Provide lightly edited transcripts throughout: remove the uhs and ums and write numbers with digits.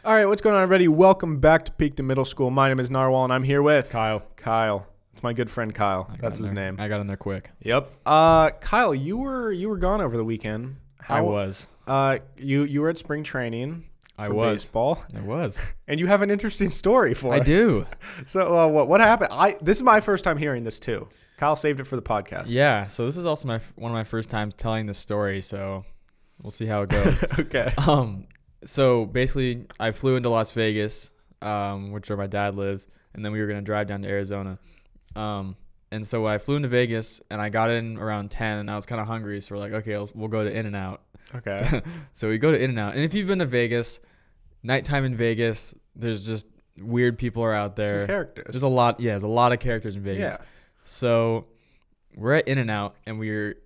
All right, what's going on, everybody? Welcome back to Peak to Middle School. My name is Narwhal, and I'm here with Kyle. It's my good friend Kyle. That's his name. I got in there quick. Yep. Kyle, you were gone over the weekend. I was. You were at spring training. Baseball. I was. And you have an interesting story for us. I do. So what happened? This is my first time hearing this too. Kyle saved it for the podcast. Yeah. So this is also one of my first times telling this story. So we'll see how it goes. Okay. So basically, I flew into Las Vegas, which where my dad lives, and then we were gonna drive down to Arizona. And so I flew into Vegas, and I got in around 10, and I was kind of hungry, so we're like, okay, we'll go to In-N-Out. Okay. So we go to In-N-Out, and if you've been to Vegas, nighttime in Vegas, there's just weird people are out there. Some characters. There's a lot of characters in Vegas. Yeah. So we're at In-N-Out, and we're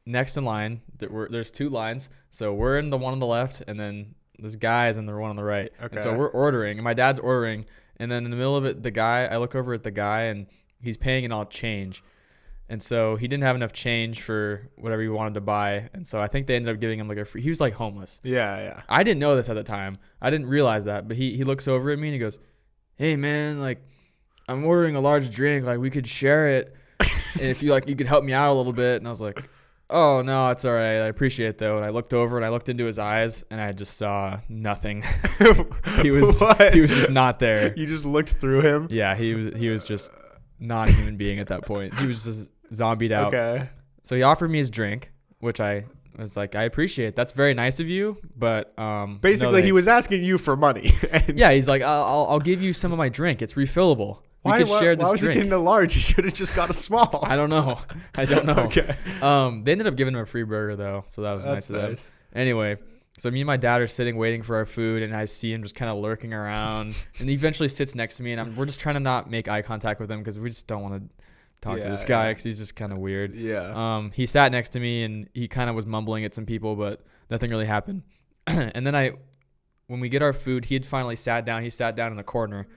next in line. There's two lines, so we're in the one on the left, and then this guy's in the one on the right. Okay. And so we're ordering, and my dad's ordering, and then in the middle of it, I look over at the guy, and he's paying and all change. And so he didn't have enough change for whatever he wanted to buy. And so I think they ended up giving him like a free. He was like homeless. Yeah. I didn't know this at the time. I didn't realize that. But he looks over at me and he goes, "Hey man, like I'm ordering a large drink. Like we could share it. And if you could help me out a little bit." And I was like, "Oh no, it's all right. I appreciate it though." And I looked over and I looked into his eyes and I just saw nothing. He was just not there. You just looked through him? Yeah, he was just not a human being at that point. He was just zombied out. Okay. So he offered me his drink, which I was like, I appreciate. That's very nice of you, but basically no he was asking you for money. Yeah, he's like, I'll give you some of my drink. It's refillable. We could share this why was drink. he getting a large? He should have just got a small. I don't know. Okay. They ended up giving him a free burger though, so that was nice of them. Anyway, so me and my dad are sitting waiting for our food, and I see him just kind of lurking around, and he eventually sits next to me, and we're just trying to not make eye contact with him because we just don't want to talk to this guy because he's just kind of weird. Yeah. He sat next to me, and he kind of was mumbling at some people, but nothing really happened. And then when we get our food, he had finally sat down. He sat down in a corner,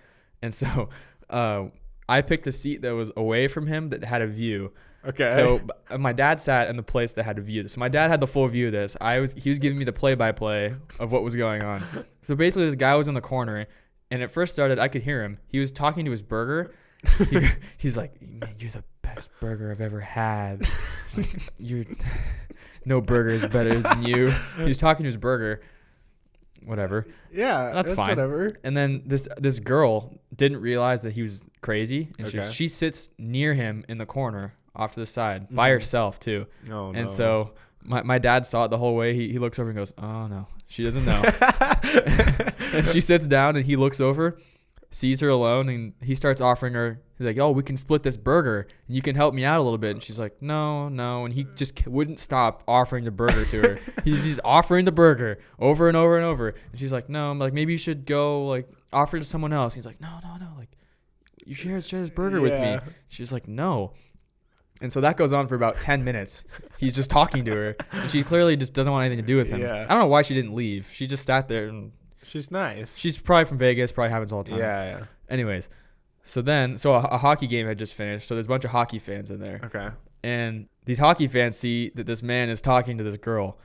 and so I picked a seat that was away from him that had a view. Okay. So my dad sat in the place that had a view. So my dad had the full view of this. He was giving me the play-by-play of what was going on. So basically, this guy was in the corner, and it first started. I could hear him. He was talking to his burger. He's like, "Man, you're the best burger I've ever had. Like, no burger is better than you." He was talking to his burger. Whatever. Yeah, that's fine. Whatever. And then this girl didn't realize that he was crazy, and she sits near him in the corner, off to the side, by herself too. Oh, and so my dad saw it the whole way. He looks over and goes, "Oh no, she doesn't know." And she sits down, and he looks over, sees her alone, and he starts offering her. He's like, "Oh, we can split this burger, and you can help me out a little bit." And she's like, "No," and he just wouldn't stop offering the burger to her. He's offering the burger over and over and over, and she's like, "No." I'm like, "Maybe you should go like offer it to someone else." He's like, "No, like you share this burger with me." She's like, "No." And so that goes on for about 10 minutes. He's just talking to her, and she clearly just doesn't want anything to do with him. Yeah. I don't know why she didn't leave. She just sat there, and she's nice. She's probably from Vegas. Probably happens all the time. Yeah. Anyways. So a hockey game had just finished. So there's a bunch of hockey fans in there. Okay. And these hockey fans see that this man is talking to this girl,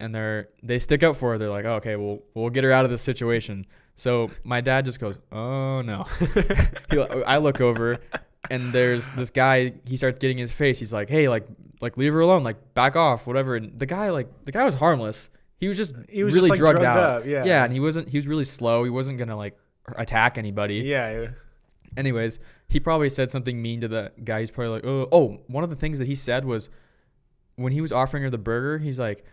and they stick up for her. They're like, "Oh, okay, we'll get her out of this situation." So my dad just goes, "Oh no." I look over, and there's this guy. He starts getting in his face. He's like, "Hey, like leave her alone. Like back off, whatever." And the guy was harmless. He was really just, like, drugged out. Up, yeah. Yeah, and he was really slow. He wasn't gonna like attack anybody. Yeah. Anyways, he probably said something mean to the guy. He's probably like, oh, one of the things that he said was when he was offering her the burger, he's like,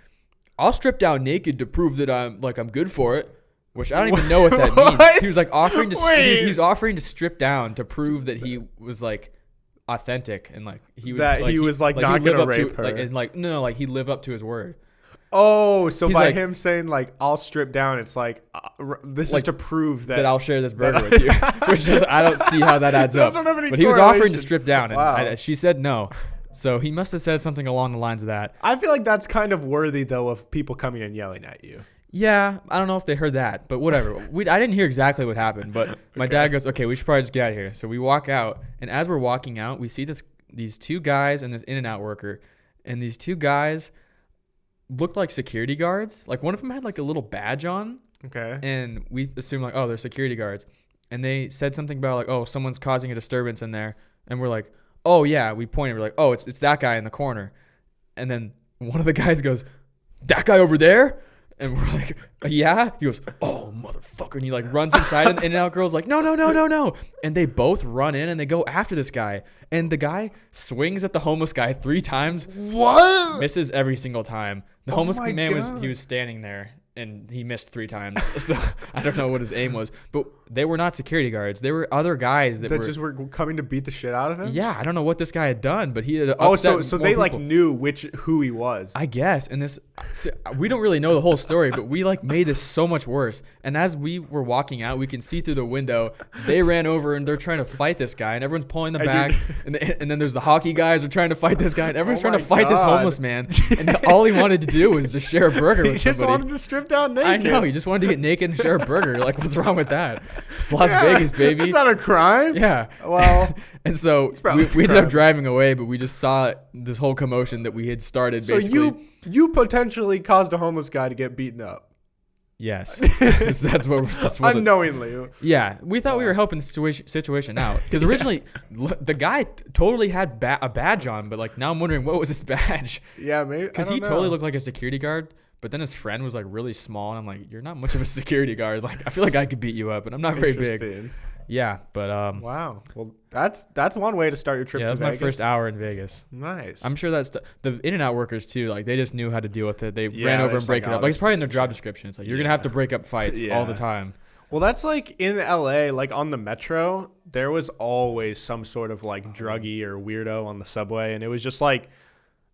"I'll strip down naked to prove that I'm good for it," which I don't even know what that means. He was like offering to he was offering to strip down to prove that he was like authentic and like he would that like, he was like not gonna rape her. Like, and like no, like he lived up to his word. Oh, so he's by like, him saying like "I'll strip down," it's like this is to prove that I'll share this burger with you, which is I don't see how that adds up. But he was offering to strip down, and she said no. So he must have said something along the lines of that. I feel like that's kind of worthy though of people coming and yelling at you. Yeah, I don't know if they heard that, but whatever. I didn't hear exactly what happened, but my dad goes, "Okay, we should probably just get out of here." So we walk out, and as we're walking out, we see these two guys and this In-N-Out worker, and these two guys looked like security guards. Like one of them had like a little badge on, Okay. And we assumed like, oh, they're security guards. And they said something about like, oh, someone's causing a disturbance in there. And we're like, oh yeah. We pointed. We're like, oh, it's that guy in the corner. And then one of the guys goes, that guy over there? And we're like, yeah. He goes, oh, motherfucker. And he like runs inside, and the In-N-Out girl's like, no. And they both run in and they go after this guy. And the guy swings at the homeless guy 3 times. What? Misses every single time. The homeless my man God. was standing there. And he missed 3 times. So I don't know what his aim was. But they were not security guards. They were other guys that just were coming to beat the shit out of him? Yeah, I don't know what this guy had done, but he had Oh, upset so more they like people. knew who he was. I guess. And we don't really know the whole story, but we like made this so much worse. And as we were walking out, we can see through the window, they ran over and they're trying to fight this guy, and everyone's pulling them back. And then there's the hockey guys are trying to fight this guy, and everyone's trying to fight this homeless man. And all he wanted to do was just share a burger with He just somebody. wanted to strip down naked. I know. He just wanted to get naked and share a burger. Like, what's wrong with that? It's Las Vegas, baby. It's not a crime. Yeah. Well, and so probably we ended up crime. driving away, but we just saw this whole commotion that we had started. so Basically. you potentially caused a homeless guy to get beaten up Yes. that's what. unknowingly. Yeah, we thought we were helping the situation out because originally the guy totally had a badge on, but like now I'm wondering what was his badge Yeah, maybe because he totally looked like a security guard. But then his friend was like really small, and I'm like, you're not much of a security guard. Like, I feel like I could beat you up, and I'm not very big. Yeah, but Wow. Well, that's one way to start your trip. yeah, to that's my Vegas. first hour in Vegas. Nice. I'm sure that's the In-N-Out workers too. Like they just knew how to deal with it. They Yeah, ran over they're and just break like, it oh, up. Like it's this- probably in their job description. It's like you're gonna have to break up fights all the time. Well, that's like in LA, like on the metro, there was always some sort of like druggie or weirdo on the subway, and it was just like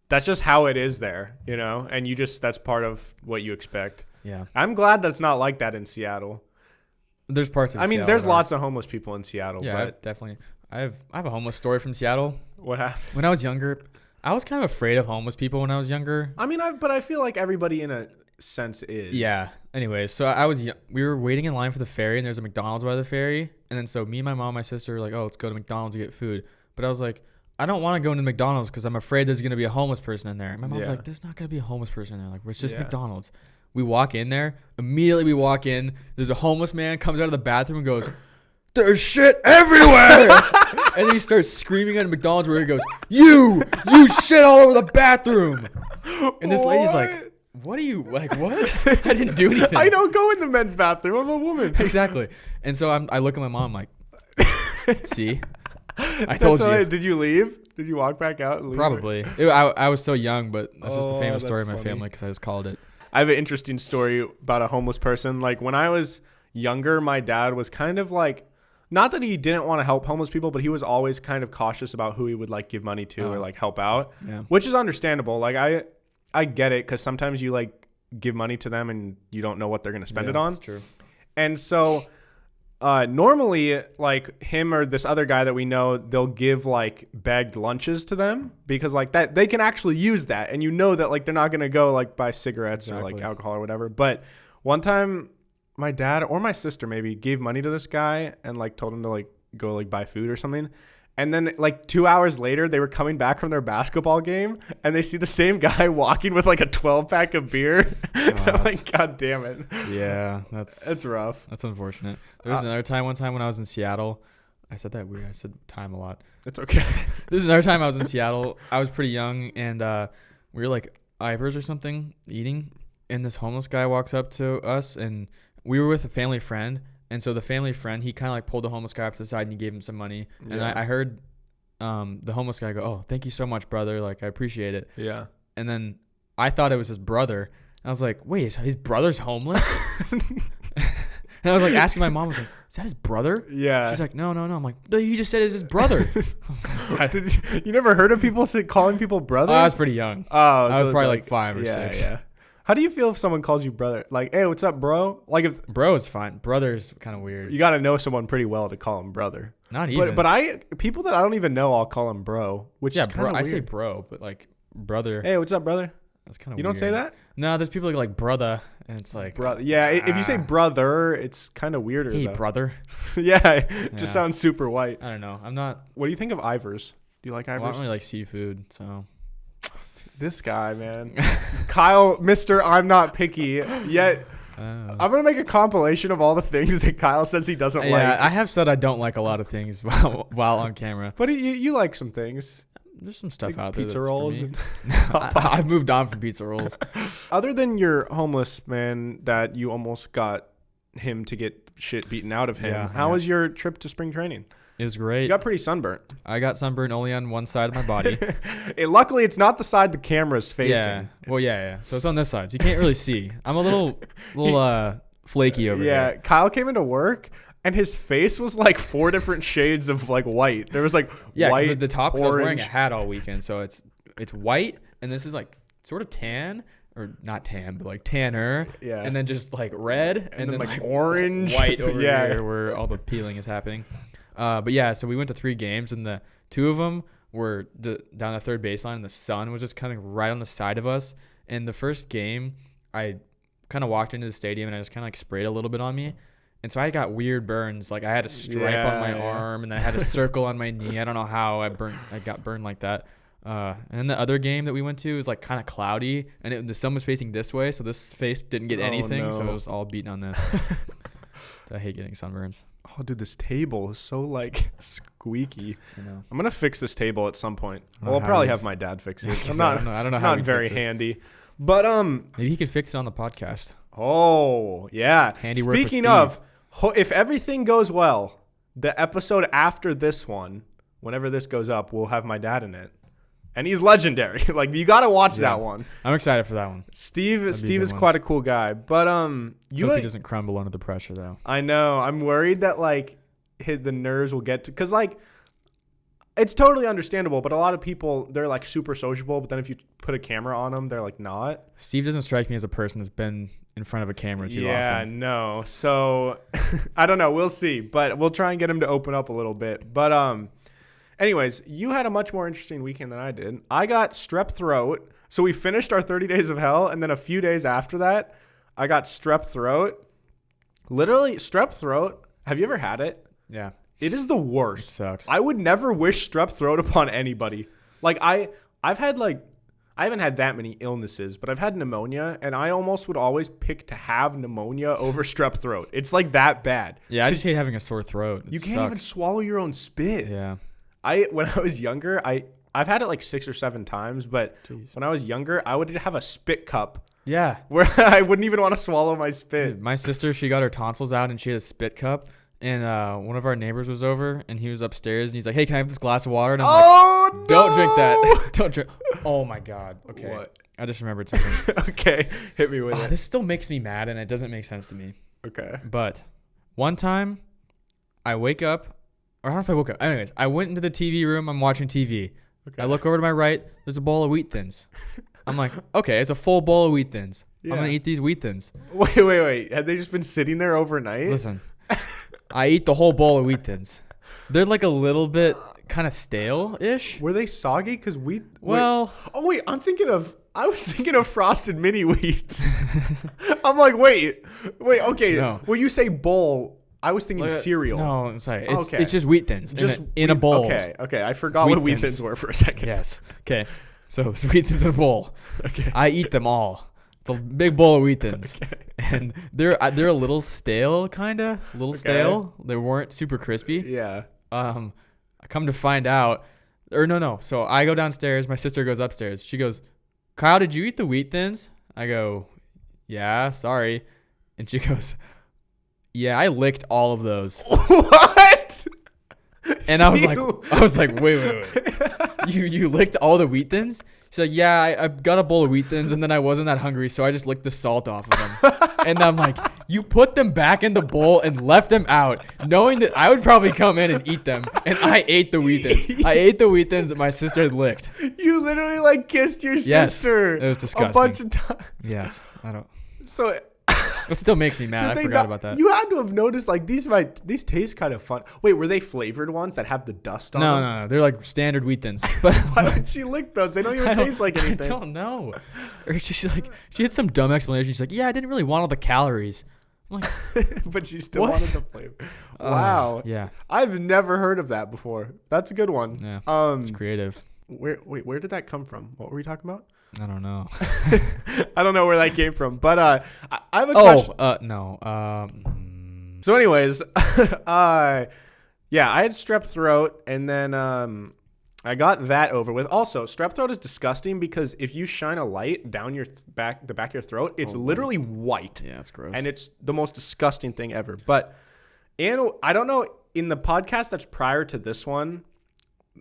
that's just how it is there, you know. And that's part of what you expect. Yeah, I'm glad that's not like that in Seattle. there's parts of. I mean, Seattle there's that are- lots of homeless people in Seattle. Yeah, But definitely. I have a homeless story from Seattle. what happened? When I was younger, I was kind of afraid of homeless people when I was younger. I mean, but I feel like everybody in a sense is. Yeah. Anyways, so we were waiting in line for the ferry, and there's a McDonald's by the ferry, and then so me, my mom, my sister were like, oh, let's go to McDonald's to get food. But I was like, I don't want to go into McDonald's because I'm afraid there's gonna be a homeless person in there. And my mom's like, there's not gonna be a homeless person in there. Like, it's just McDonald's. We walk in there. Immediately we walk in. There's a homeless man comes out of the bathroom and goes, "There's shit everywhere!" And then he starts screaming at McDonald's where he goes, "You shit all over the bathroom!" And this lady's like, "What are you like? What? I didn't do anything. I don't go in the men's bathroom. I'm a woman." Exactly. And so I look at my mom like, "See, I told you." Did you leave? Did you walk back out? And leave? Probably. I was so young, but that's just a famous that's story in my funny. family because I just called it. I have an interesting story about a homeless person. Like when I was younger, my dad was kind of like, not that he didn't want to help homeless people, but he was always kind of cautious about who he would like give money to or like help out, which is understandable. Like I get it because sometimes you like give money to them and you don't know what they're going to spend it on. That's true. And so normally like him or this other guy that we know, they'll give like bagged lunches to them because like that they can actually use that. And you know that like they're not going to go like buy cigarettes or like alcohol or whatever. But one time my dad or my sister maybe gave money to this guy and like told him to like go like buy food or something. And then like 2 hours later, they were coming back from their basketball game and they see the same guy walking with like a 12-pack of beer. I'm like, God damn it. Yeah, It's rough. That's unfortunate. There was one time when I was in Seattle. I said that weird. I said time a lot. It's okay. There's another time I was in Seattle. I was pretty young, and we were like Ivers or something eating, and this homeless guy walks up to us, and we were with a family friend. And so the family friend, he kind of like pulled the homeless guy up to the side and he gave him some money. And I heard the homeless guy go, "Oh, thank you so much, brother. Like, I appreciate it." Yeah. And then I thought it was his brother. I was like, wait, his brother's homeless? And I was like asking my mom, I was like, is that his brother? Yeah. She's like, no. I'm like, he just said it's his brother. You never heard of people calling people brother? I was pretty young. Oh, I was it's probably like 5 or 6. Yeah. How do you feel if someone calls you brother? Like, hey, what's up, bro? Like, if Bro is fine. Brother's kind of weird. you got to know someone pretty well to call him brother. Not even. But people that I don't even know, I'll call him bro, which is kind of bro. weird. I say bro, but like brother. Hey, what's up, brother? That's kind of weird. You don't say that? No, there's people that are like brother, and it's like Brother. Yeah, if you say brother, it's kind of weirder. hey, though. brother. Yeah, it just sounds super white. I don't know. I'm not. What do you think of Ivers? Do you like Ivers? Well, I don't really like seafood, so. This guy, man. Kyle, Mr. I'm not picky, yet I'm gonna make a compilation of all the things that Kyle says he doesn't like. Yeah, I have said I don't like a lot of things while on camera. But you like some things. There's some stuff Like out there. pizza That's rolls. For me. And I've moved on from pizza rolls. Other than your homeless man that you almost got him to get shit beaten out of him, how was your trip to spring training? It was great. You got pretty sunburnt. I got sunburned only on one side of my body. Luckily, it's not the side the camera's facing. Yeah. Well, yeah. So it's on this side. So you can't really see. I'm a little flaky over here. Yeah. Kyle came into work and his face was like 4 different shades of like white. There was like white, the top. Because I was wearing a orange. hat all weekend, so it's white, and this is like sort of tan. Or not tan, but like tanner. Yeah. And then just like red. And then like orange. White over Yeah. here where all the peeling is happening. But yeah, so we went to 3 games, and the 2 of them were down the third baseline, and the sun was just kind of right on the side of us. And the first game, I kind of walked into the stadium, and I just kind of like sprayed a little bit on me. And so I got weird burns. Like I had a stripe on my arm, and then I had a circle on my knee. I don't know how I got burned like that. And then the other game that we went to was like kind of cloudy, and the sun was facing this way, so this face didn't get anything. No. So it was all beaten on this. I hate getting sunburns. Oh, dude, this table is so like squeaky. I know. I'm gonna fix this table at some point. I don't know Well, I'll how probably you- have my dad fix it. I I'm not. I don't know how Not we very fix it. handy. But Maybe he could fix it on the podcast. Oh yeah. Handiwork with Speaking Steve. of, if everything goes well, the episode after this one, whenever this goes up, we'll have my dad in it, and he's legendary. Like you gotta watch that one. I'm excited for that one. Steve be a is good one. quite a cool guy, but You hope he doesn't crumble under the pressure though. I know. I'm worried that like the nerves will get to, because like it's totally understandable, but a lot of people, they're like super sociable, but then if you put a camera on them, they're like not. Steve doesn't strike me as a person that's been in front of a camera too Yeah, often. no. So I don't know. We'll see, but we'll try and get him to open up a little bit. But anyways, you had a much more interesting weekend than I did. I got strep throat. So we finished our 30 days of hell, and then a few days after that, I got strep throat. Literally, strep throat. Have you ever had it? Yeah. It is the worst. It sucks. I would never wish strep throat upon anybody. Like I've had like, I haven't had that many illnesses, but I've had pneumonia, and I almost would always pick to have pneumonia over strep throat. It's like that bad. Yeah, I just hate having a sore throat. You can't even swallow your own spit. Yeah. When I was younger, I've had it like 6 or 7 times, but when I was younger, I would have a spit cup Yeah. where I wouldn't even want to swallow my spit. Dude, my sister, she got her tonsils out, and she had a spit cup. And one of our neighbors was over, and he was upstairs, and he's like, "Hey, can I have this glass of water?" And I'm like, No! "Don't drink that. Don't drink." Oh my God. Okay. What? I just remembered something. Okay, hit me with it. This still makes me mad, and it doesn't make sense to me. Okay. But one time, I wake up, or I don't know if I woke up. Anyways, I went into the TV room. I'm watching TV. Okay. I look over to my right. There's a bowl of Wheat Thins. I'm like, okay, it's a full bowl of Wheat Thins. Yeah. I'm gonna eat these Wheat Thins. Wait. Had they just been sitting there overnight? Listen, I eat the whole bowl of Wheat Thins. They're like a little bit kind of stale-ish. Were they soggy? Because wheat. Well, Wait, I was thinking of frosted mini wheats. I'm like, wait. Okay. No. When you say bowl, I was thinking like, cereal. No, I'm sorry. Okay. It's just Wheat Thins. Just in a bowl. Okay. I forgot Wheat what wheat Thins. thins were for a second. Yes. Okay. So it's Wheat Thins in a bowl. Okay. I eat them all. It's a big bowl of Wheat Thins. Okay. And they're a little stale, kind of. A little stale. They weren't super crispy. Yeah. I come to find out, or no. So I go downstairs. My sister goes upstairs. She goes, "Kyle, did you eat the Wheat Thins?" I go, "Yeah, sorry." And she goes, "Yeah, I licked all of those." What? And I was like, wait. You licked all the Wheat Thins? She's like, "Yeah, I got a bowl of Wheat Thins, and then I wasn't that hungry, so I just licked the salt off of them." And I'm like, you put them back in the bowl and left them out, knowing that I would probably come in and eat them. And I ate the Wheat Thins. I ate the Wheat Thins that my sister had licked. You literally like kissed your Yes, sister. it was disgusting. A bunch of times. Yes, I don't. So It still makes me mad. did I they forgot not- about that. You had to have noticed like these taste kind of fun. Wait, were they flavored ones that have the dust on them? No. They're like standard Wheat Thins. But Why would she lick those? They don't even taste like anything. I don't know. Or she's like, she had some dumb explanation. She's like, "Yeah, I didn't really want all the calories." I'm like, But she still What? wanted the flavor. Wow. Yeah. I've never heard of that before. That's a good one. Yeah. It's creative. Where did that come from? What were we talking about? I don't know. I don't know where that came from, but I have a question. No. So anyways, yeah, I had strep throat, and then I got that over with. Also, strep throat is disgusting because if you shine a light down the back of your throat, it's literally white. Yeah, it's gross. And it's the most disgusting thing ever. But I don't know, in the podcast that's prior to this one,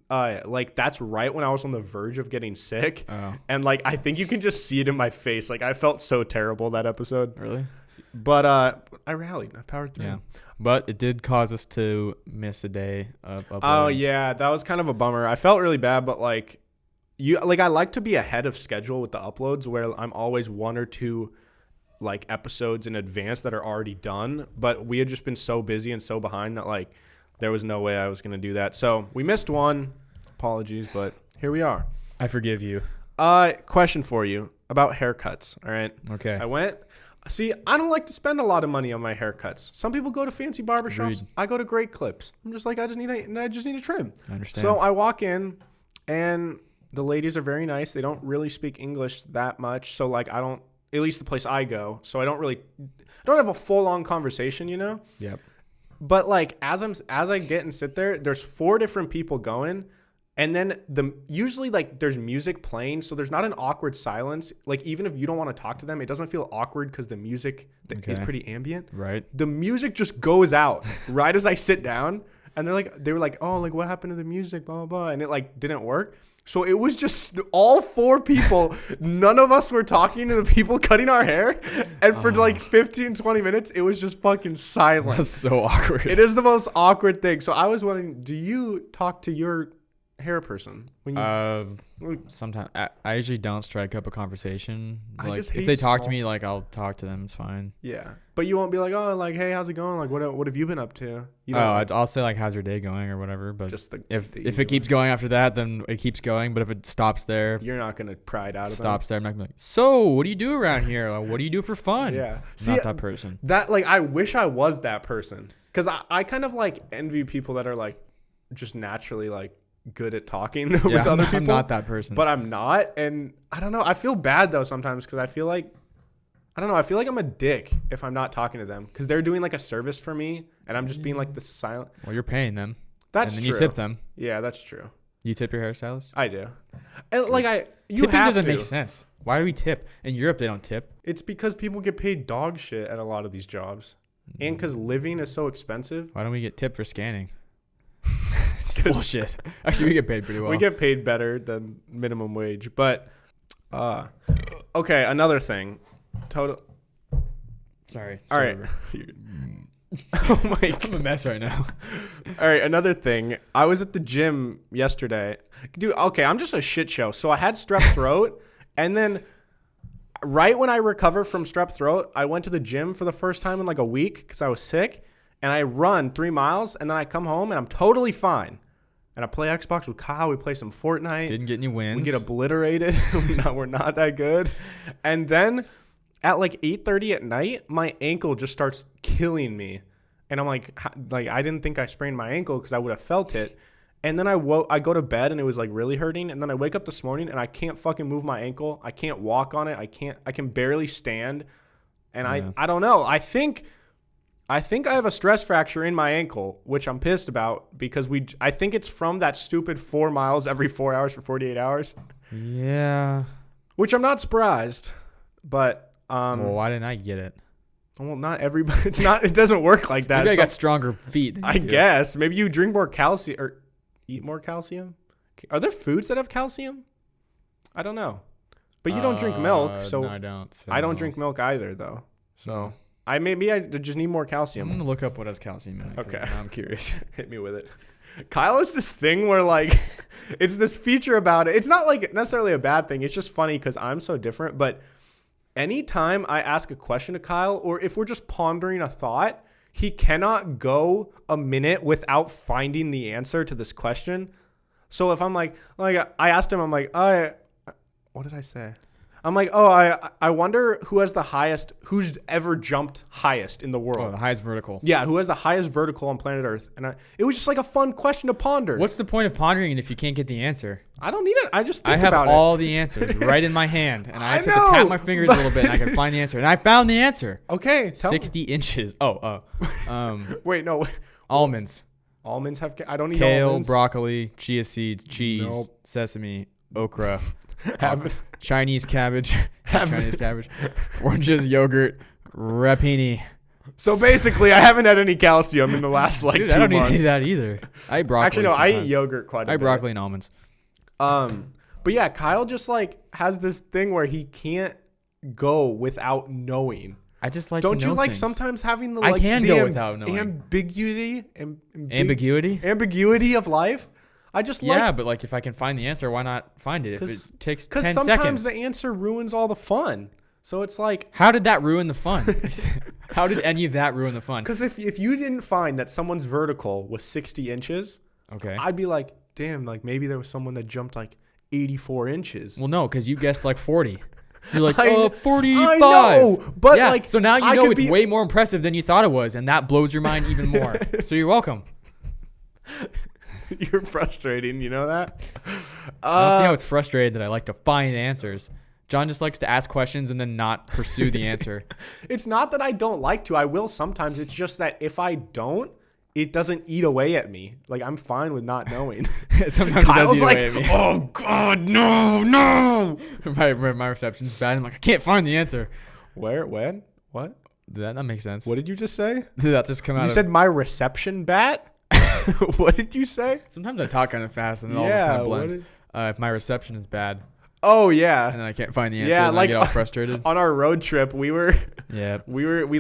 like that's right when I was on the verge of getting sick. Oh. And like I think you can just see it in my face. Like I felt so terrible that episode. Really? But I rallied. I powered through. Yeah. But it did cause us to miss a day of uploading. Oh yeah, that was kind of a bummer. I felt really bad, but like I like to be ahead of schedule with the uploads where I'm always 1 or 2 like episodes in advance that are already done. But we had just been so busy and so behind that like there was no way I was gonna do that. So we missed one. Apologies, but here we are. I forgive you. Question for you about haircuts. All right. Okay. See, I don't like to spend a lot of money on my haircuts. Some people go to fancy barbershops. Agreed. I go to Great Clips. I'm just like, I just need a trim. I understand. So I walk in, and the ladies are very nice. They don't really speak English that much. So like, I don't, at least the place I go. So I don't have a full on conversation, you know? Yep. But like, as I get and sit there, there's 4 different people going. And then usually like there's music playing, so there's not an awkward silence. Like even if you don't want to talk to them, it doesn't feel awkward because the music is pretty ambient. Right. The music just goes out right as I sit down, and they were like, oh, like what happened to the music, blah blah blah, and it like didn't work. So it was just all 4 people. None of us were talking to the people cutting our hair, and for like 15-20 minutes, it was just fucking silent. That's so awkward. It is the most awkward thing. So I was wondering, do you talk to your hair person when you sometimes I usually don't strike up a conversation. I Like just if hate they talk to small- me, like I'll talk to them. It's fine. yeah, but you won't be like, oh, like, hey, how's it going, like what have you been up to, you know? I'll say like, how's your day going or whatever. But Just if it keeps going after that, then it keeps going. But if it stops there, you're not gonna pry it out of stops there. I'm not gonna be like, so what do you do around here? Like, what do you do for fun? Yeah. Not that person. That like I wish I was that person, because I kind of like envy people that are like just naturally like good at talking with other people. I'm not that person. But I'm not, and I don't know. I feel bad though sometimes because I feel like I'm a dick if I'm not talking to them because they're doing like a service for me and I'm just being like the silent. Well, you're paying them. That's and then true. you tip them. Yeah, that's true. You tip your hairstylist? I do. And like Tipping have doesn't to. make sense. Why do we tip? In Europe, they don't tip. It's because people get paid dog shit at a lot of these jobs, and because living is so expensive. Why don't we get tipped for scanning? It's bullshit. Actually, we get paid pretty well. We get paid better than minimum wage, but okay. Another thing. Total. Sorry. All right. Oh my God. I'm a mess right now. All right, another thing. I was at the gym yesterday. Dude, okay, I'm just a shit show. So I had strep throat, and then right when I recovered from strep throat, I went to the gym for the first time in like a week because I was sick, and I run 3 miles, and then I come home, and I'm totally fine. And I play Xbox with Kyle. We play some Fortnite. Didn't get any wins. We get obliterated. We're not that good. And then at like 8:30 at night, my ankle just starts killing me. And I'm like I didn't think I sprained my ankle because I would have felt it. And then I go to bed and it was like really hurting. And then I wake up this morning and I can't fucking move my ankle. I can't walk on it. I can barely stand. And Yeah. I don't know. I think I have a stress fracture in my ankle, which I'm pissed about because I think it's from that stupid 4 miles every 4 hours for 48 hours. Yeah. Which I'm not surprised, but Well, why didn't I get it? well, not everybody. It doesn't work like that. Maybe I So- got stronger feet than you I do. guess maybe you drink more calcium or eat more calcium. Are there foods that have calcium? I don't know, but you don't drink milk, so no, I don't. So I don't drink milk either, though. So I just need more I'm calcium. gonna look up what has calcium in it. 'cause Okay. now I'm curious. Hit me with it. Kyle has this thing where like it's this feature about it. It's not like necessarily a bad thing. It's just funny because I'm so different. But anytime I ask a question to Kyle, or if we're just pondering a thought, he cannot go a minute without finding the answer to this question. So if I'm like I asked him, I'm like, what did I say? I'm like, oh, I wonder who's ever jumped highest in the world. Oh, the highest vertical. Yeah, who has the highest vertical on planet Earth? And it was just like a fun question to ponder. What's the point of pondering it if you can't get the answer? I don't need it. I just think I have about all the answers right in my hand, and I just have to know, tap my fingers a little bit, and I can find the answer. And I found the answer. Okay, 60 inches. Wait, no. Almonds. Almonds have. I don't eat Kale, almonds. broccoli, chia seeds, cheese, Nope. sesame, okra, Have- Chinese cabbage, oranges, yogurt, rapini. So basically, I haven't had any calcium in the last like Dude, 2 I don't months. eat that either. I eat broccoli. Actually, no, I eat sometimes. yogurt quite a I eat bit. broccoli and almonds. But yeah, Kyle just like has this thing where he can't go without knowing. I just like Don't to know you like things. sometimes having the I like can the go without knowing. ambiguity of life? I just like Yeah, but like if I can find the answer, why not find it? If it takes 10 because sometimes seconds. the answer ruins all the fun. So it's like How did that ruin the fun? How did any of that ruin the fun? because if you didn't find that someone's vertical was 60 inches, Okay. I'd be like, damn, like maybe there was someone that jumped like 84 inches. Well, no, because you guessed like 40. You're like, I 45. I know, but yeah, like so now you I know could it's be- way more impressive than you thought it was, and that blows your mind even more. So you're welcome. You're frustrating, you know that? I don't see how it's frustrated that I like to find answers. John just likes to ask questions and then not pursue the answer. It's not that I don't like to. I will sometimes. It's just that if I don't, it doesn't eat away at me. Like I'm fine with not knowing. Sometimes Kyle's it does eat like, away at me. oh God, no. my reception's bad. I'm like, I can't find the answer. Where? When? What? Did that not make sense? What did you just say? Did that just come out You of... said my reception bat. What did you say? Sometimes I talk kind of fast and it all just Yeah, kind of what blends. did- If my reception is bad Oh and yeah. then I can't find the answer, Yeah, and like I get all frustrated. on our road trip, we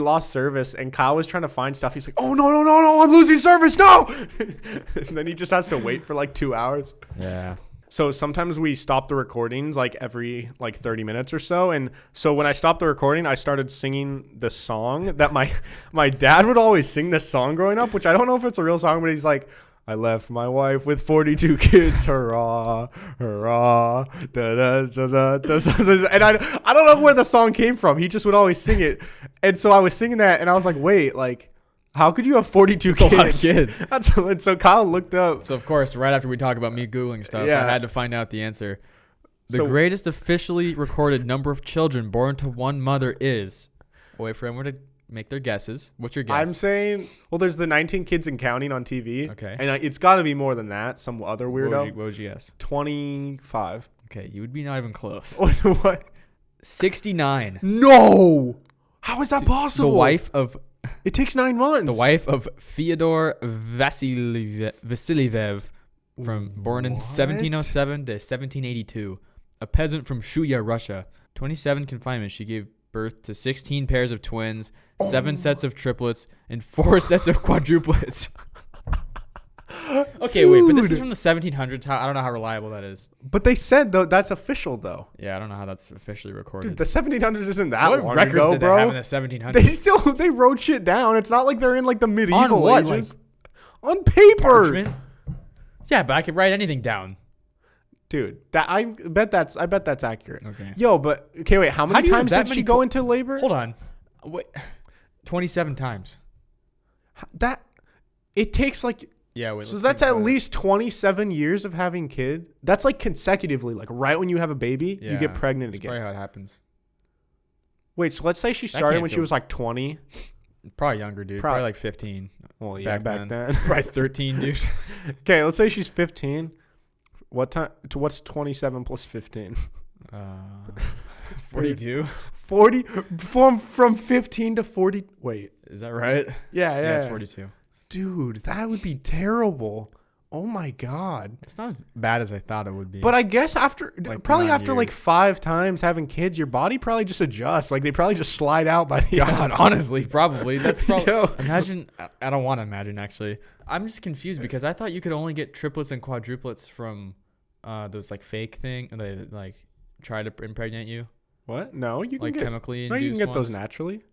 lost service, and Kyle was trying to find stuff. He's like, "Oh no, I'm losing service, no!" And then he just has to wait for like 2 hours. Yeah. So sometimes we stop the recordings like every like 30 minutes or so. And so when I stopped the recording, I started singing the song that my dad would always sing this song growing up, which I don't know if it's a real song, but he's like, I left my wife with 42 kids, hurrah, hurrah, da da da da da. And I don't know where the song came from. He just would always sing it. And so I was singing that and I was like, wait, like, how could you have 42 kids? a lot of kids. And so Kyle looked up. So, of course, right after we talk about me Googling stuff, Yeah. I had to find out the answer. The So- greatest officially recorded number of children born to one mother is... Wait for everyone to make their guesses. What's your guess? I'm saying, well, there's the 19 kids and counting on TV. Okay. And it's got to be more than that. Some other What weirdo. would you guess? 25. Okay, you would be not even close. What? 69. No! How is that possible? The wife of It takes 9 months. Fyodor Vasiliev, born in What? 1707 to 1782, a peasant from Shuya, Russia. 27 confinement. She gave birth to 16 pairs of twins, 7 sets of triplets, and 4 sets of quadruplets. Okay, wait, but this is Dude. from the 1700s. I don't know how reliable that is. But they said, though, that's official, though. Yeah, I don't know how that's officially recorded. Dude, the 1700s isn't that what long records ago, did they have in bro. the 1700s? They wrote shit down. It's not like they're in like the medieval On what? ages. On paper. Parchment? Yeah, but I could write anything down. Dude, I bet that's accurate. Okay. Yo, but okay, wait, how many do you have times that did she many go into labor? Hold on. Wait. 27 times. That it takes like Yeah, wait. so let's that's think at about it. least 27 years of having kids. That's like consecutively, like right when you have a baby, you Yeah, get pregnant That's again. probably how it happens. Wait, so let's say she started can't when she feel- was like 20. Probably younger, dude. Probably- Probably like 15. Well, yeah, back then. Probably 13, dude. Okay, let's say she's 15. What time? What's 27 plus 15? 42. 40 from 15 to 40. Wait, Is that right? yeah. Yeah, it's 42. Dude, that would be terrible. Oh my god. It's not as bad as I thought it would be. But I guess after Like probably 9 after like years. 5 times having kids, your body probably just adjusts. Like they probably just slide out by the God, end. honestly, probably. That's probably. Yo. Imagine. I don't want to imagine, actually. I'm just confused because I thought you could only get triplets and quadruplets from those like fake thing. They like try to impregnate you, What? No, you can like get chemically no, induced you can get those ones. naturally.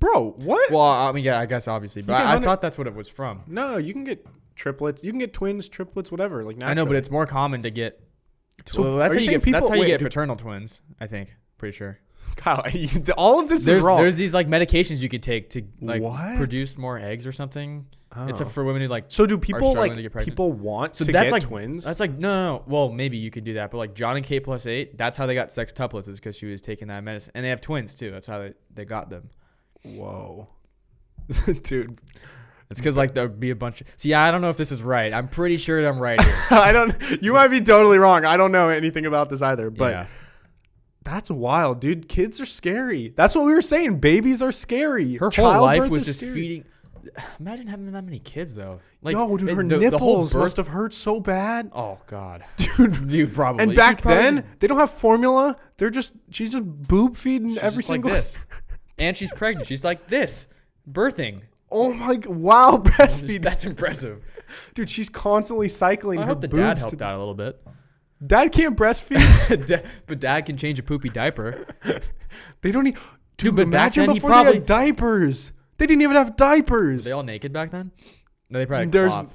Bro, what? Well, I mean, yeah, I guess obviously, but get I 100 thought that's what it was from. No, you can get triplets. You can get twins, triplets, whatever. Like naturally. I know, but it's more common to get So well, that's are how you you saying get. That's how you wait, get do- fraternal twins. I think. Pretty sure. Kyle, all of this is wrong. There's these like medications you could take to like What? produce more eggs or something. It's Oh. for women who like. So do are people struggling to get like pregnant. people want So to that's get like twins? That's like no. Well, maybe you could do that, but like John and Kate plus 8. That's how they got sextuplets is because she was taking that medicine, and they have twins too. That's how they got them. Whoa, dude. It's because like there'd be a bunch of. See, I don't know if this is right. I'm pretty sure I'm right here. I don't. You might be totally wrong. I don't know anything about this either. But yeah. that's wild, dude. Kids are scary. That's what we were saying. Babies are scary. Her whole life Childbirth was is just scary. feeding. Imagine having that many kids though. Like, Yo, dude, her the whole nipples birth- must have hurt so bad, Oh God, dude. probably. And She's back probably then, just- they don't have formula. She's just boob feeding she's every just like single. this, and she's pregnant. She's like this, birthing. Oh my, wow, breastfeed. That's impressive. Dude, she's constantly cycling I her hope the boobs. dad helped out a little bit. Dad can't breastfeed. But dad can change a poopy diaper. They don't need. Dude, but back imagine then he before they probably- had diapers. They didn't even have Were diapers. they all naked back then? No, they probably had There's- cloth.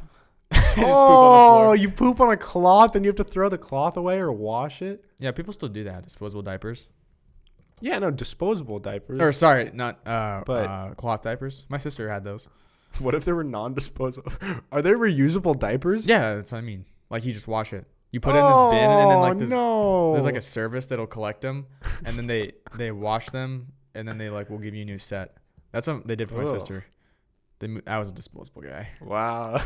They just poop on the Oh, floor. you poop on a cloth and you have to throw the cloth away or wash it? Yeah, people still do that. Disposable diapers. Yeah, no, disposable diapers. Or sorry, not But- cloth diapers. My sister had those. What if they were non-disposable? Are they reusable diapers? Yeah, that's what I mean. Like you just wash it. You put it in this bin, and then like no. there's like a service that'll collect them, and then they wash them, and then they like will give you a new set. That's what they did for my Ugh. sister. I was a disposable guy. Wow.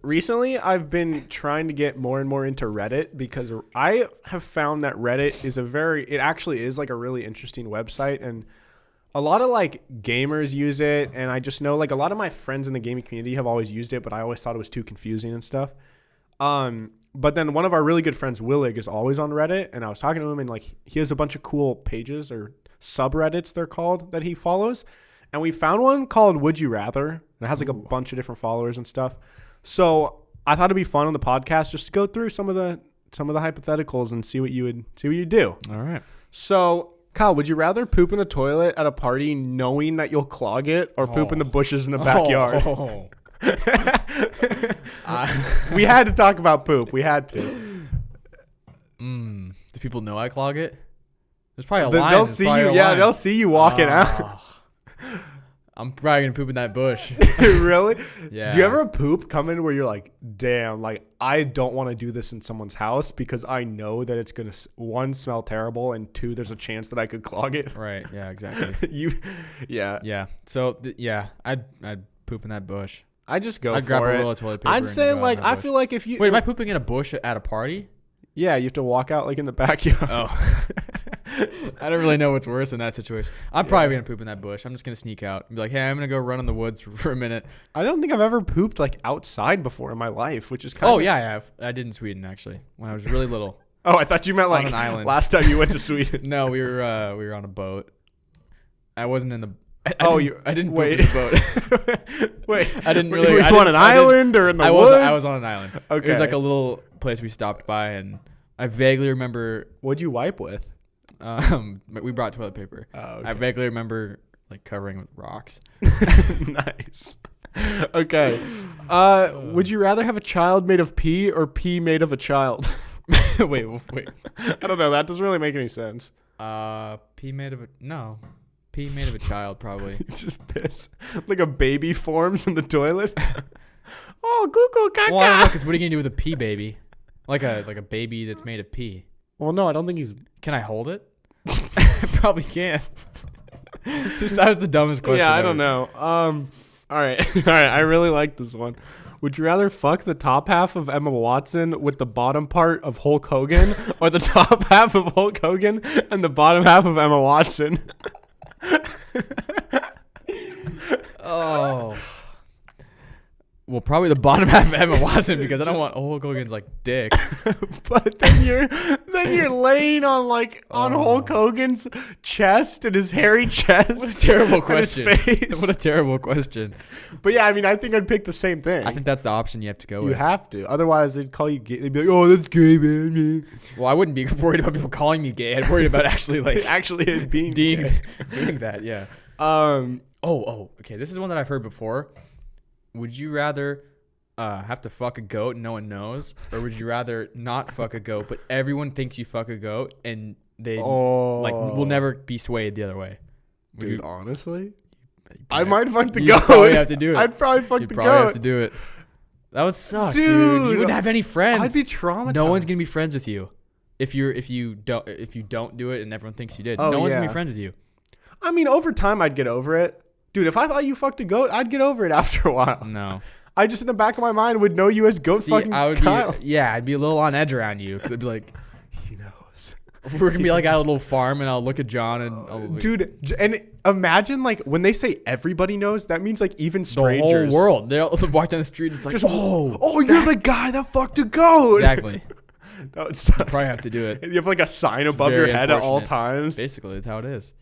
Recently, I've been trying to get more and more into Reddit because I have found that Reddit is it actually is like a really interesting website, and a lot of like gamers use it. And I just know like a lot of my friends in the gaming community have always used it, but I always thought it was too confusing and stuff. But then one of our really good friends, Willig, is always on Reddit, and I was talking to him, and like he has a bunch of cool pages or subreddits they're called that he follows. And we found one called Would You Rather. And it has like a bunch of different followers and stuff. So I thought it'd be fun on the podcast just to go through some of the hypotheticals and see what you would do. All right. So Kyle, would you rather poop in a toilet at a party knowing that you'll clog it, or poop in the bushes in the backyard? Oh. We had to talk about poop. We had to. Do people know I clog it? There's probably a line. They'll There's see probably you. a Yeah, line. they'll see you walking out. Oh. I'm probably gonna poop in that bush. Really? Yeah. Do you ever poop come in where you're like, damn, like I don't want to do this in someone's house because I know that it's gonna one, smell terrible, and two, there's a chance that I could clog it. Right. Yeah. Exactly. Yeah. Yeah. So I'd poop in that bush. I just go I'd for grab a it. roll of toilet paper. I'd and say go like in that I bush. feel like if you Wait, am I pooping in a bush at a party? Yeah, you have to walk out like in the backyard. Oh. I don't really know what's worse in that situation. I'm probably gonna poop in that bush. I'm just gonna sneak out and be like, hey, I'm gonna go run in the woods for a minute. I don't think I've ever pooped like outside before in my life, which is kind Oh of. yeah, I have. I did in Sweden actually when I was really little. Oh, I thought you meant like an island. last time you went to Sweden. No, we were on a boat. I wasn't in the. I didn't poop wait. in the boat. Wait, I didn't were really. you I on didn't- an I didn't- island or in the I woods? was on an island. Okay. It was like a little place we stopped by, and I vaguely remember. What'd you wipe with? We brought toilet paper. Oh, okay. I vaguely remember like covering with rocks. Nice. Okay. Would you rather have a child made of pee or pee made of a child? wait. I don't know. That doesn't really make any sense. Pee made of a child probably. It's just piss. Like a baby forms in the toilet. Oh, cuckoo caca. Well, I don't know, 'cause what are you gonna do with a pee baby? Like a baby that's made of pee. Well, no, I don't think he's. Can I hold it? Probably can't. That was the dumbest question. Yeah, I ever. don't know. All right. All right. I really like this one. Would you rather fuck the top half of Emma Watson with the bottom part of Hulk Hogan, or the top half of Hulk Hogan and the bottom half of Emma Watson? Oh. Well, probably the bottom half of Emma Watson because I don't want Hulk Hogan's like dick. But then you're laying on on Hulk Hogan's chest and his hairy chest. What a terrible and question. his face. What a terrible question. But yeah, I mean, I think I'd pick the same thing. I think that's the option you have to go you with. have to. Otherwise, they'd call you gay. They'd be like, "Oh, that's gay, man." Well, I wouldn't be worried about people calling me gay. I'd worried about actually like Actually, it being gay. doing that. Yeah. Okay. This is one that I've heard before. Would you rather have to fuck a goat and no one knows, or would you rather not fuck a goat but everyone thinks you fuck a goat and they will never be swayed the other way? Dude, honestly, I might fuck the you goat. Probably have to do it. I'd probably fuck You'd the probably goat. have to do it. That would suck, Dude, dude. You wouldn't have any friends. I'd be traumatized. No one's gonna be friends with you if you don't do it and everyone thinks you did. Oh, no one's gonna yeah. be friends with you. I mean, over time, I'd get over it. Dude, if I thought you fucked a goat, I'd get over it after a while. No. I just, in the back of my mind, would know you as goat fucking Kyle. I'd be a little on edge around you because I'd be like, He knows. we're gonna be like at a little farm, and I'll look at John and I'll be like, Dude, and imagine, like, when they say everybody knows, that means, like, even the strangers. whole world. They'll walk down the street. And it's like, Just, oh, you're the guy that fucked a goat. exactly. That would suck. Probably have to do it. You have, like, a sign above very your head at all unfortunate. times. Basically, that's how it is.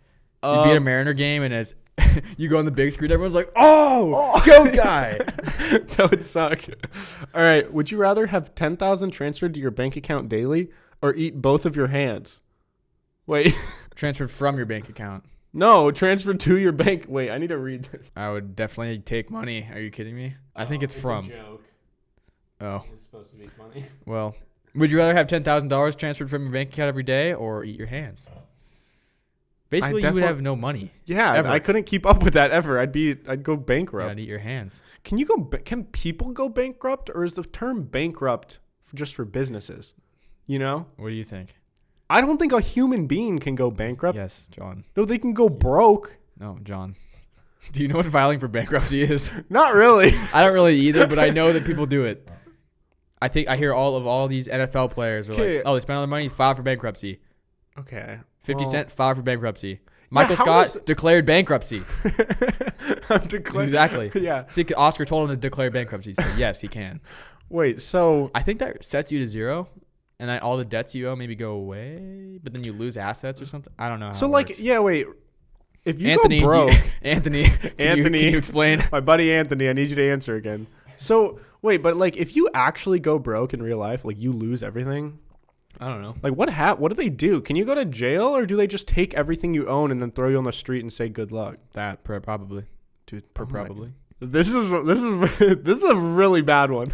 You be at a Mariner game, and it's you go on the big screen. Everyone's like, "Oh, goat guy." That would suck. All right. Would you rather have 10,000 transferred to your bank account daily or eat both of your hands? Wait. Transferred from your bank account. No, transferred to your bank. Wait, I need to read this. I would definitely take money. Are you kidding me? I think it's from. joke. Oh, It's supposed to be funny. well. Would you rather have $10,000 transferred from your bank account every day or eat your hands? Basically, you would have no money. Yeah, Ever. I couldn't keep up with that ever. I'd go You bankrupt. gotta eat your hands. Can people go bankrupt, or is the term bankrupt just for businesses? You know? What do you think? I don't think a human being can go bankrupt. Yes, John. No, they can go broke. No, John. Do you know what filing for bankruptcy is? Not really. I don't really either, but I know that people do it. I think I hear all these NFL players are Okay. like, oh, they spent all their money, file for bankruptcy. Okay. 50 well, Cent, file for bankruptcy. Michael how Scott is- declared bankruptcy. I'm declaring. Exactly. Yeah. See, Oscar told him to declare bankruptcy, so yes, he can. Wait, so I think that sets you to zero, and then all the debts you owe maybe go away, but then you lose assets or something. I don't know. How it like works. yeah, wait. If you Anthony, go broke, Anthony, can you explain? my buddy Anthony, I need you to answer again. So wait, but like if you actually go broke in real life, like you lose everything. I don't know. Like what do they do? Can you go to jail, or do they just take everything you own and then throw you on the street and say good luck? That probably. Dude, Probably. This is this is a really bad one.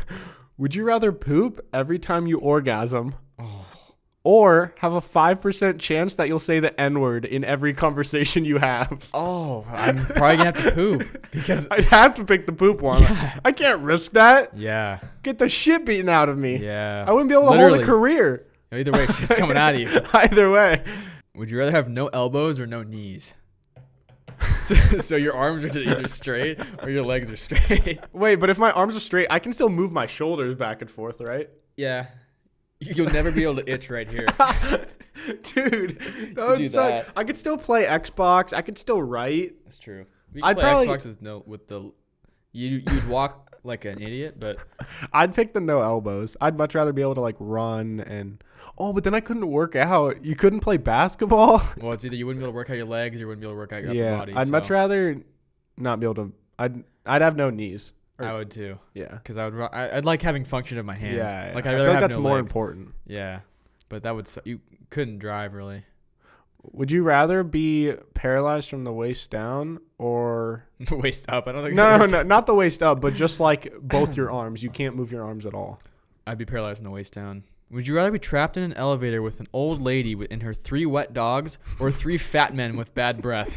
Would you rather poop every time you orgasm? Or have a 5% chance that you'll say the N-word in every conversation you have? Oh, I'm probably gonna have to poop because I'd have to pick the poop one. Yeah. I can't risk that. yeah, Get the shit beaten out of me. yeah. I wouldn't be able to Literally. hold a career. Either way, it's just coming out of you. Either way. Would you rather have no elbows or no knees? So your arms are just either straight or your legs are straight. Wait, but if my arms are straight, I can still move my shoulders back and forth, right? Yeah. You'll never be able to itch right here. Dude, that do would suck. that. I could still play Xbox. I could still write. That's true. We I'd could play probably- Xbox with the you'd walk like an idiot, but I'd pick the no elbows. I'd much rather be able to like run and but then I couldn't work out. You couldn't play basketball. well, it's either you wouldn't be able to work out your legs or you wouldn't be able to work out your upper Yeah, body. I'd much so rather not be able to. I'd have no knees. I would too, Yeah. because I'd like having function of my hands. Yeah. Like I I'd feel rather like have that's no more legs. important. Yeah, but that would you couldn't drive really. Would you rather be paralyzed from the waist down or Waist up. I don't think. no, there's- not the waist up, but just like both your arms. You can't move your arms at all. I'd be paralyzed from the waist down. Would you rather be trapped in an elevator with an old lady and her 3 wet dogs, or 3 fat men with bad breath?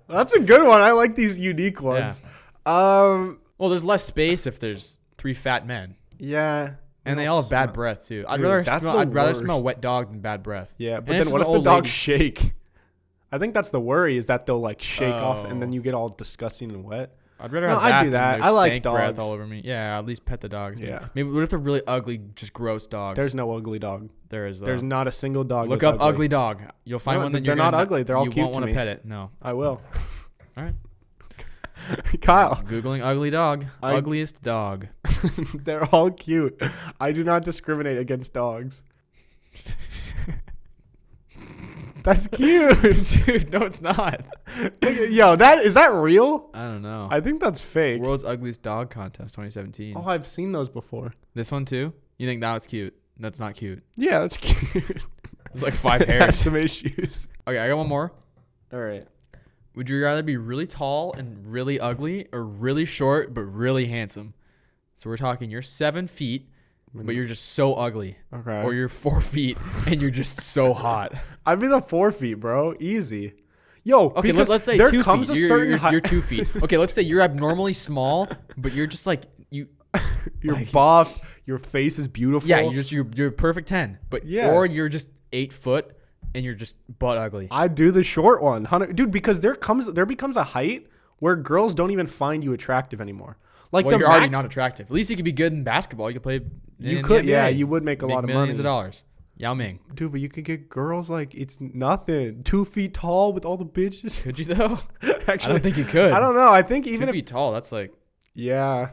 That's a good one. I like these unique ones. Well, there's less space if there's 3 fat men, Yeah. and they all have bad breath too. I'd Dude, rather that's smell, the I'd rather worst. smell wet dog than bad breath. Yeah, but And this then is what an if the old dogs lady. shake? I think that's the worry, is that they'll like shake off and then Oh. you get all disgusting and wet. I'd rather No, have I'd that do than that. their I like stank breath dogs. all over me. Yeah, at least pet the dogs. Yeah. Maybe what if they're really ugly, just gross dogs? There's no ugly dog. There is though. There's not a single dog. Look that's up ugly dog. You'll find No, one that they're you're not gonna ugly. They're all you cute won't to want me. to pet it. No. I will. All right. Kyle, Googling ugly dog. Ugliest dog. they're all cute. I do not discriminate against dogs. That's cute. Dude, no, it's not. Yo, is that real? I don't know. I think that's fake. World's Ugliest Dog Contest 2017. Oh, I've seen those before. This one too? You think that's cute? That's not cute. Yeah, that's cute. There's like 5 It has hairs. some issues. Okay, I got one more. All right. Would you rather be really tall and really ugly, or really short but really handsome? So we're talking you're 7 feet, but you're just so ugly. Okay. Or you're 4 feet and you're just so hot. I'd be the 4 feet, bro. Easy. Yo, Okay, because let's say there 2 comes feet. a certain height. You're 2 feet. Okay, let's say you're abnormally small, but you're just like you. You're like, buff. Your face is beautiful. Yeah, you're a perfect 10. But Yeah. or you're just 8 foot and you're just butt ugly. I'd do the short one, dude. Because there becomes a height where girls don't even find you attractive anymore. Like Well, the you're already max- not attractive. At least you could be good in basketball. You could play. You in could, the yeah. NBA. You would make a lot of millions money, of dollars. Yao Ming. dude. But you could get girls like it's nothing. 2 feet tall with all the bitches. Could you though? Actually, I don't think you could. I don't know. I think 2 even if feet tall. That's like. yeah,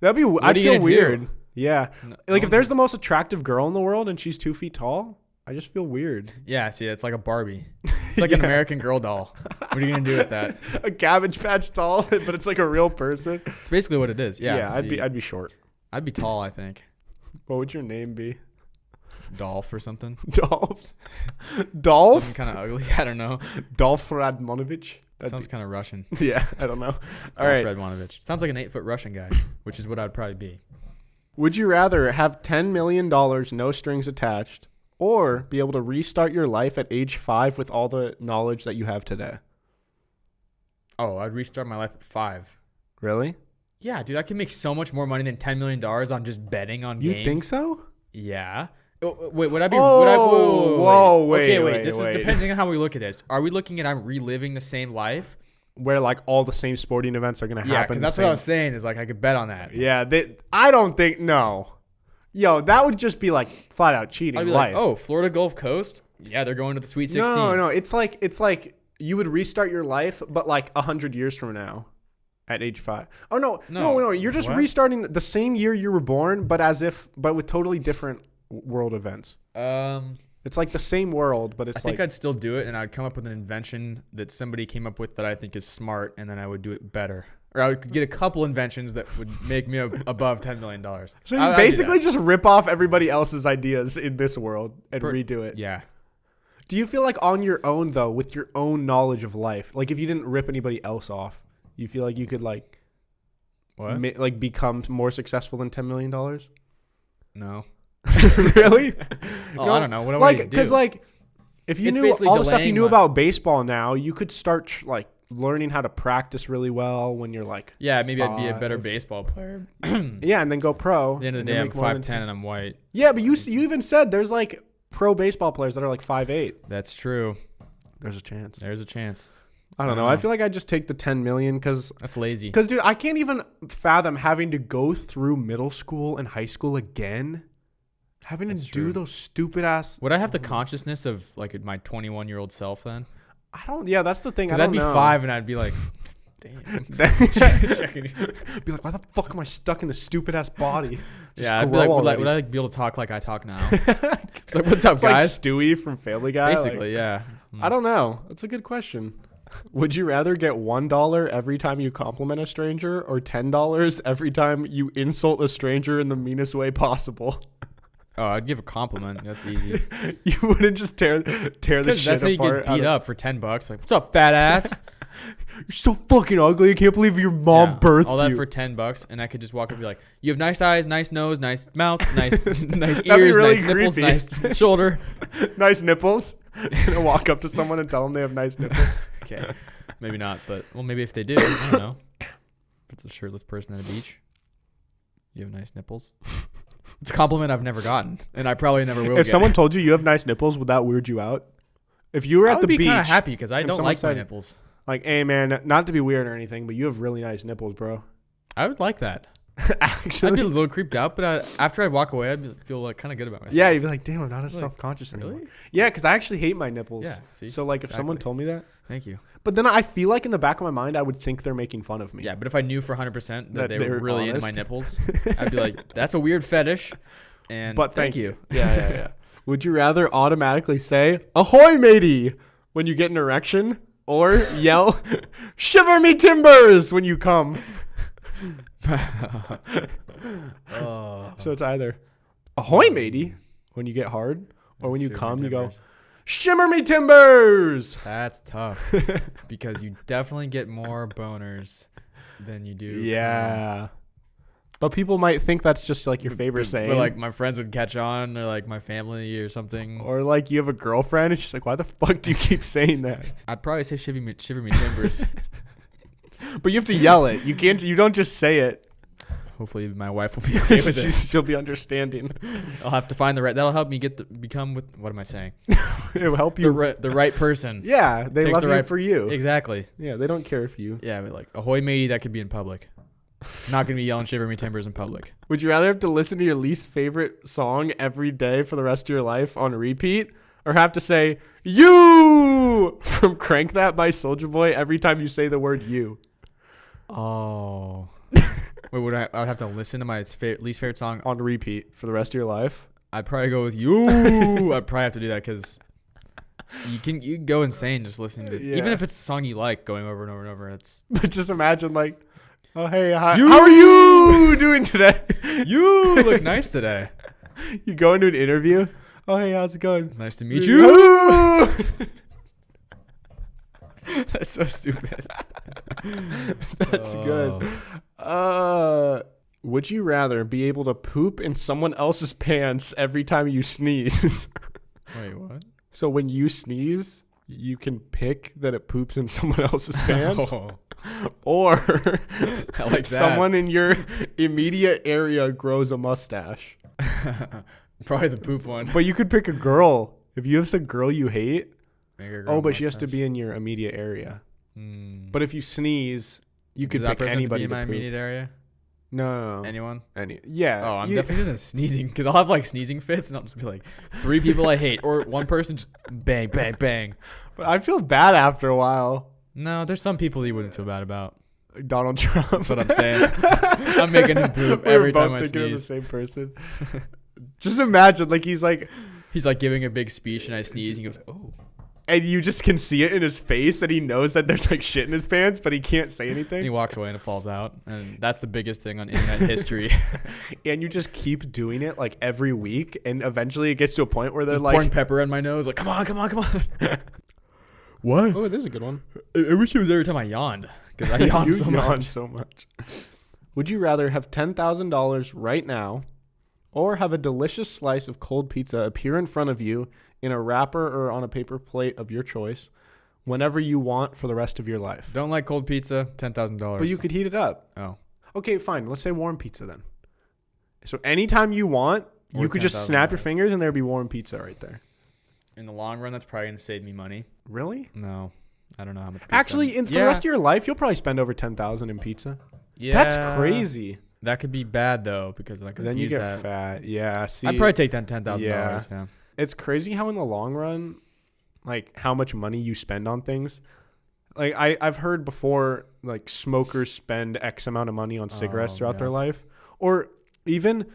that'd be. I'd are you feel gonna weird. do? Yeah, like if there's the most attractive girl in the world and she's 2 feet tall, I just feel weird. Yeah, see, it's like a Barbie. It's like an Yeah. American Girl doll. What are you gonna do with that? A Cabbage Patch doll, but it's like a real person. It's basically what it is. Yeah. Yeah, see, I'd be short. I'd be tall. I think. What would your name be? Dolph or something. Dolph. Dolph. Something kind of ugly. I don't know. Dolph Radmonovich. That sounds kind of Russian. Yeah, I don't know. All Dolph right. Radmanovich. Sounds like an 8 foot Russian guy, which is what I'd probably be. Would you rather have $10 million, no strings attached, or be able to restart your life at age 5 with all the knowledge that you have today? Oh, I'd restart my life at 5. Really? Yeah, dude, I can make so much more money than $10 million on just betting on games. You think so? Yeah. Oh, wait, would I be? Oh, wait, Okay, wait, This wait. is depending on how we look at this. Are we looking at I'm reliving the same life? Where like all the same sporting events are going to happen. Yeah, because that's what I was saying. Is like I could bet on that. Yeah, I don't think, no. Yo, that would just be like flat out cheating I'd be life. like, oh, Florida Gulf Coast? Yeah, they're going to the Sweet 16. No, it's like you would restart your life, but like 100 years from now, at age 5. Oh no, you're just What? restarting the same year you were born, but with totally different world events. It's like the same world, but it's I think I'd still do it, and I'd come up with an invention that somebody came up with that I think is smart, and then I would do it better. Or I would get a couple inventions that would make me above $10 million. So you basically just rip off everybody else's ideas in this world and redo it. Yeah. Do you feel like on your own, though, with your own knowledge of life, like if you didn't rip anybody else off, you feel like you could like What? become more successful than $10 million? No. Really? Oh, I don't know. What do like, you do? because like, if you It's knew basically all the stuff you delaying knew my- about baseball now, you could start like learning how to practice really well when you're like, Yeah, maybe I'd be a better 5. baseball player. yeah, and then go pro. At the end of and the then day, I'm make more than 5'10 and I'm white. Yeah, but you even said there's like pro baseball players that are like 5'8". That's true. There's a chance. There's a chance. I don't know. I feel like I'd just take the 10 million because That's lazy. dude, I can't even fathom having to go through middle school and high school again. Having to That's do true. those stupid ass. Would I have the consciousness of like my 21-year-old self then? I don't. Yeah, that's the thing. I Because don't I'd be know. 5 and I'd be like, damn. Be like, why the fuck am I stuck in this stupid ass body? Just Yeah, I'd be grow like, already. would I like be able to talk like I talk now? It's like, what's up, It's like guys? Stewie from Family Guy. Basically, yeah. I don't know. That's a good question. Would you rather get $1 every time you compliment a stranger, or $10 every time you insult a stranger in the meanest way possible? Oh, I'd give a compliment. That's easy. You wouldn't just tear the shit That's how you apart. get beat up for $10. Like, what's up, fat ass? You're so fucking ugly. I can't believe your mom Yeah, birthed all that you. for $10, and I could just walk up and be like, "You have nice eyes, nice nose, nice mouth, nice nice be ears, really nice nipples, creepy. nice shoulder." Nice nipples. And walk up to someone and tell them they have nice nipples. Okay, maybe not, but well, maybe if they do, I don't know. If it's a shirtless person at a beach, you have nice nipples. It's a compliment I've never gotten, and I probably never will. If get. someone told you have nice nipples, would that weird you out? If you were I at would the be beach, kind of happy because I and don't someone like my said- nipples. like, hey man, not to be weird or anything, but you have really nice nipples, bro. I would like that. Actually, I'd be a little creeped out, but after I walk away, feel like kind of good about myself. yeah, you'd be like, damn, I'm not as Like, self-conscious anymore. really? Yeah, because I actually hate my nipples. Yeah, see? So like, if someone Exactly. told me that, Thank you. but then I feel like in the back of my mind, I would think they're making fun of me. Yeah, but if I knew for 100% that they they were were really into my honest. nipples, I'd be like, that's a weird fetish. And But thank you. Yeah. Would you rather automatically say "Ahoy, matey" when you get an erection, or yell "Shiver me timbers" when you come? Oh, So it's either "Ahoy, matey" when you get hard, or when you Shiver me come, you go timbers. "Shimmer me timbers." That's tough because you definitely get more boners than you do. Yeah. But people might think that's just like your favorite saying. But like my friends would catch on, or like my family or something. Or like you have a girlfriend and she's like, why the fuck do you keep saying that? I'd probably say shiver me timbers. But you have to yell it. You don't just say it. Hopefully my wife will be okay with it. She'll be understanding. I'll have to find the right. That'll help me become with. What am I saying? It'll help you. The right person. Yeah, they Takes love the you right- for you. Exactly. Yeah, they don't care for you. Yeah, but like ahoy matey, that could be in public. Not gonna be yelling shiver me timbers in public. Would you rather have to listen to your least favorite song every day for the rest of your life on repeat, or have to say "you" from "Crank That" by Soulja Boy every time you say the word "you"? Oh. Wait, I would have to listen to my least favorite song On repeat for the rest of your life? I'd probably go with you. I'd probably have to do that because you can go insane just listening to Yeah. even if it's a song you like going over and over and over. It's But just imagine like, oh hey, hi, how are you doing today? you look nice today. You go into an interview. Oh hey, how's it going? Nice to meet you. That's so stupid. That's good. Would you rather be able to poop in someone else's pants every time you sneeze? Wait, what? So when you sneeze, you can pick that it poops in someone else's pants? Oh, Or I like that. someone in your immediate area grows a mustache. Probably the poop one. But you could pick a girl. If you have some girl you hate, Make her grow a but she has to mustache. be in your immediate area. Hmm. But if you sneeze, you could Does that pick person have to anybody be in my to poop. immediate area? No. Anyone? Yeah. Oh, I'm you- definitely doing the sneezing because I'll have like sneezing fits and I'll just be like 3 people I hate or one person just bang, bang, bang. But I feel bad after a while. No, there's some people you wouldn't feel bad about. Donald Trump. That's what I'm saying. I'm making him poop every time I thinking of the sneeze. same person. Just imagine, like he's like, He's like giving a big speech and I sneeze and he goes, oh. and you just can see it in his face that he knows that there's like shit in his pants, but he can't say And he anything. walks away and it falls out. And that's the biggest thing on internet history. And you just keep doing it like every week, and eventually it gets to a point where they're Just like, pouring pepper on my nose. Like, come on. What? "Oh, there's a good one." I wish it was every time I yawned because I yawned You so yawn much. so much. Would you rather have $10,000 right now, or have a delicious slice of cold pizza appear in front of you in a wrapper or on a paper plate of your choice whenever you want for the rest of your life? Don't like cold pizza, $10,000. But you could heat it up. Oh. Okay, fine. Let's say warm pizza then. So anytime you want, you Or could just $10,000. snap your fingers and there'd be warm pizza right there. In the long run, that's probably going to save me money. Really? No. I don't know how much pizza Actually, I'm- for the rest of your life, you'll probably spend over $10,000 in pizza. Yeah. That's crazy. That could be bad, though, because I could Then you use get that. fat. Yeah. See, I'd probably take that $10,000. Yeah. Yeah. it's crazy how in the long run, like how much money you spend on things. Like I've heard before, like smokers spend X amount of money on cigarettes throughout their life. Or even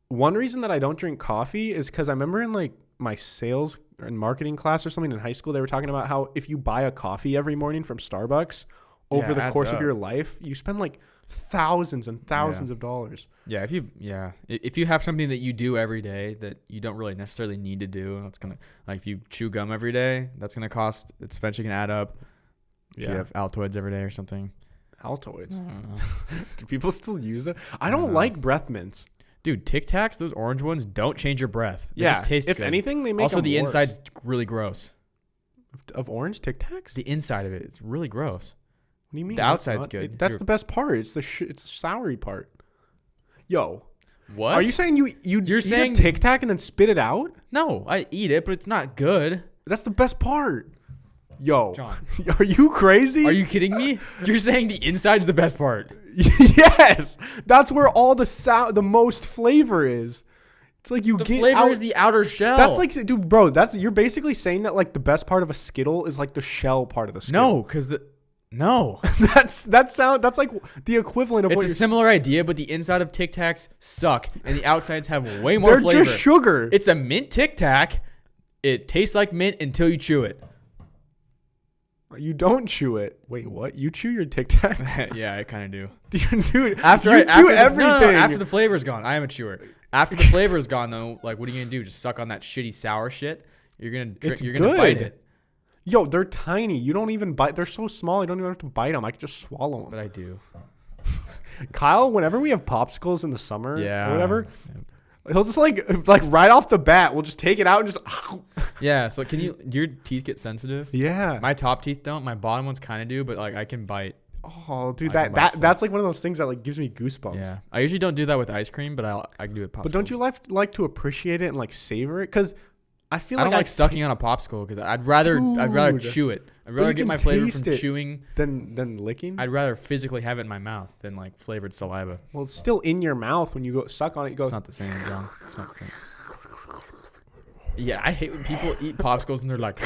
one reason that I don't drink coffee is because I remember in like my sales and marketing class or something in high school, they were talking about how if you buy a coffee every morning from Starbucks over Yeah, the adds course of up. your life, you spend like thousands and thousands of dollars. Yeah, if you have something that you do every day that you don't really necessarily need to do, that's gonna like if you chew gum every day, that's gonna cost. It's eventually gonna add up. If you have Altoids every day or something. Altoids. I don't know. Do people still use it? I don't like breath mints. Dude, Tic Tacs, those orange ones, don't change your breath. They Yeah, just taste if good. anything, they make also them the worse. inside's really gross. Of orange Tic Tacs. The inside of it is really gross. What do you mean? the That's outside's not- good. That's You're- the best part. It's the it's the soury part. Yo, What? are you saying you're You're saying- a Tic Tac and then spit it out? No, I eat it, but it's not good. That's the best part. Yo, John. are you crazy? Are you kidding me? You're saying the inside's the best part. Yes, that's where all the most flavor is. It's like you The get flavor out. is the outer shell. That's like, dude, bro. You're basically saying that like the best part of a Skittle is like the shell part of the Skittle. no, because no. that's like the equivalent of It's what a you're similar idea, but the inside of Tic Tacs suck, and the outsides have way more They're flavor. just sugar. It's a mint Tic Tac. It tastes like mint until you chew it. You don't chew it. Wait, what? You chew your Tic Tacs? Yeah, I kind of do. Dude, After you I chew after everything. after the flavor's gone, I am a chewer. After the flavor's gone, though, like what are you gonna do? Just suck on that shitty sour shit? You're gonna It's you're gonna bite good. it. Yo, they're tiny. You don't even bite. They're so small. You don't even have to bite them. I can just swallow them. But I do. Kyle, whenever we have popsicles in the summer Yeah. or whatever, he'll just like right off the bat, we'll just take it out and just. Yeah. So do your teeth get sensitive? Yeah. My top teeth don't. My bottom ones kind of do, but like I can bite. Oh, dude, I can bite stuff. that's like one of those things that like gives me goosebumps. Yeah. I usually don't do that with ice cream, but I can do it with popsicles. But don't you like to appreciate it and like savor it? Because I feel I like don't like sucking on a popsicle because I'd rather Dude. chew it. I'd But rather you get can my flavor taste from it. chewing. than licking. I'd rather physically have it in my mouth than like flavored saliva. Well, it's still in your mouth when you go suck on it. You go. It's not the same, John. It's not the same. Yeah, I hate when people eat popsicles and they're like,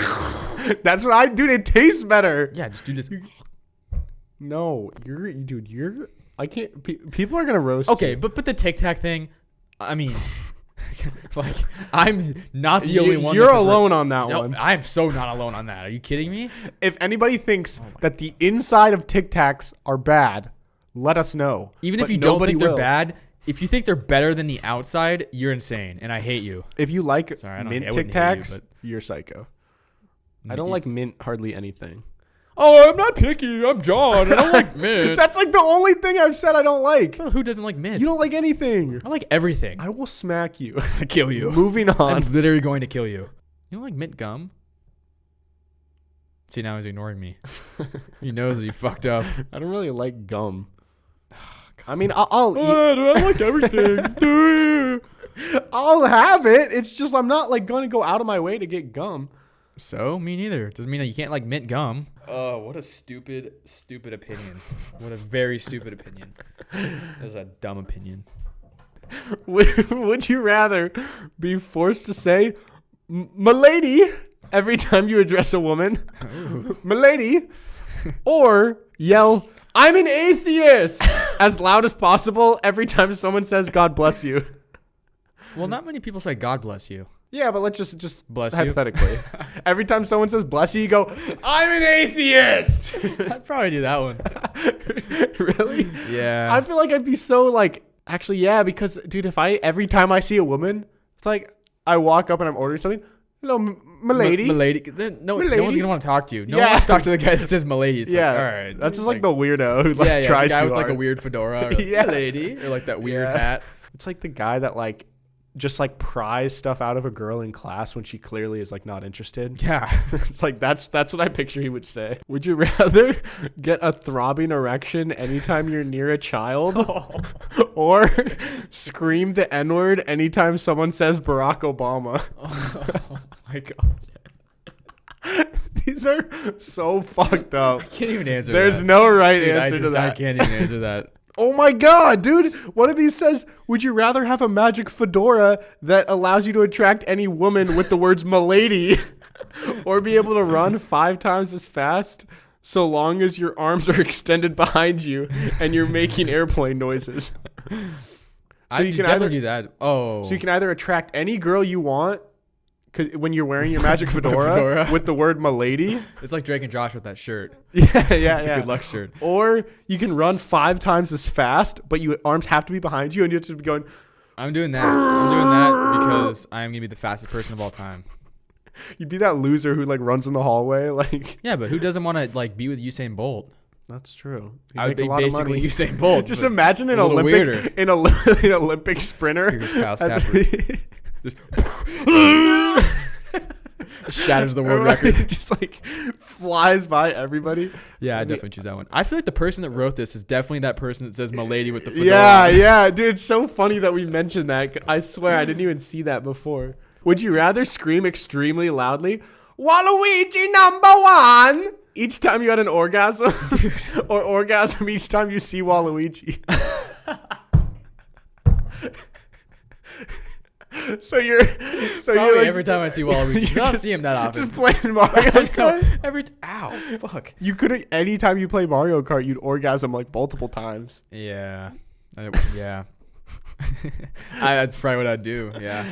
That's what I do. It tastes better. yeah, just do this. No, you're. I can't. People are gonna roast. Okay, you. but the Tic Tac thing, I mean, like I'm not the only one. You're that prefer- alone on that No, one. I'm so not alone on that. Are you kidding me? If anybody thinks that the inside of Tic Tacs are bad, let us know. Even But if you don't nobody think they're will. bad, if you think they're better than the outside, you're insane, and I hate you. If you like Sorry, I mint wouldn't Tic hate you, Tacs, but- you're psycho. I don't like mint hardly anything. Oh, I'm not picky. I'm John. I don't like mint. That's like the only thing I've said I don't like. Well, who doesn't like mint? You don't like anything. I like everything. I will smack you. I kill you. Moving on. I'm literally going to kill you. You don't like mint gum? See, now he's ignoring me. He knows that he fucked up. I don't really like gum. I mean, I'll eat. I like everything. I'll have it. It's just I'm not like going to go out of my way to get gum. So, me neither. Doesn't mean that you can't like mint gum. Oh, what a stupid opinion. What a very stupid opinion. That's a dumb opinion. Would you rather be forced to say "m'lady" every time you address a woman, "m'lady," or yell "I'm an atheist" as loud as possible every time someone says "God bless you"? Well, not many people say God bless you. Yeah, but let's just Bless you. hypothetically. Every time someone says "bless you," you go, "I'm an atheist." I'd probably do that one. Really? Yeah. I feel like I'd be so like, actually, yeah, because dude, if every time I see a woman, it's like I walk up and I'm ordering something. Hello, m'lady. M'lady. No one's M'lady. gonna want to talk to you. No Yeah. one wants to talk to the guy that says m'lady. It's Yeah, like, all right. that's just like the weirdo who like the tries guy to with like a weird fedora. Or like, Yeah. lady. Or like that weird Yeah. hat. It's like the guy that like just like pries stuff out of a girl in class when she clearly is like not interested. Yeah. It's like that's what I picture he would say. Would you rather get a throbbing erection anytime you're near a child, or scream the N-word anytime someone says Barack Obama? Oh my god. These are so fucked up. I can't even answer There's that. no right Dude, answer to I that. can't even answer that. Oh my god, dude. One of these says, would you rather have a magic fedora that allows you to attract any woman with the words "m'lady," or be able to run 5 times as fast so long as your arms are extended behind you and you're making airplane noises? I you can definitely either do that. Oh. So you can either attract any girl you want when you're wearing your magic fedora, Fedora. with the word "m'lady." It's like Drake and Josh with that shirt. Yeah, The yeah. Good Luck shirt. Or you can run 5 times as fast, but your arms have to be behind you and you have to be going. I'm doing that. I'm doing that because I'm gonna be the fastest person of all time. You'd be that loser who like runs in the hallway, like. Yeah, but who doesn't want to like be with Usain Bolt? That's true. I would be basically Usain Bolt. Just but imagine an a little Olympic, weirder. an Olympic sprinter. Here's Kyle as- Stafford. Just shatters the world record. Just like flies by everybody. Yeah, I definitely choose that one. I feel like the person that wrote this is definitely that person that says "m'lady" with the fedora. Yeah, dude. It's so funny that we mentioned that. I swear I didn't even see that before. Would you rather scream extremely loudly, "Waluigi #1" each time you had an orgasm, or orgasm each time you see Waluigi? So you're like, every time I see Waluigi. I you're don't see him that often. just playing Mario Kart. Ow, fuck. You could anytime you play Mario Kart, you'd orgasm like multiple times. Yeah. Yeah. That's probably what I'd do. Yeah.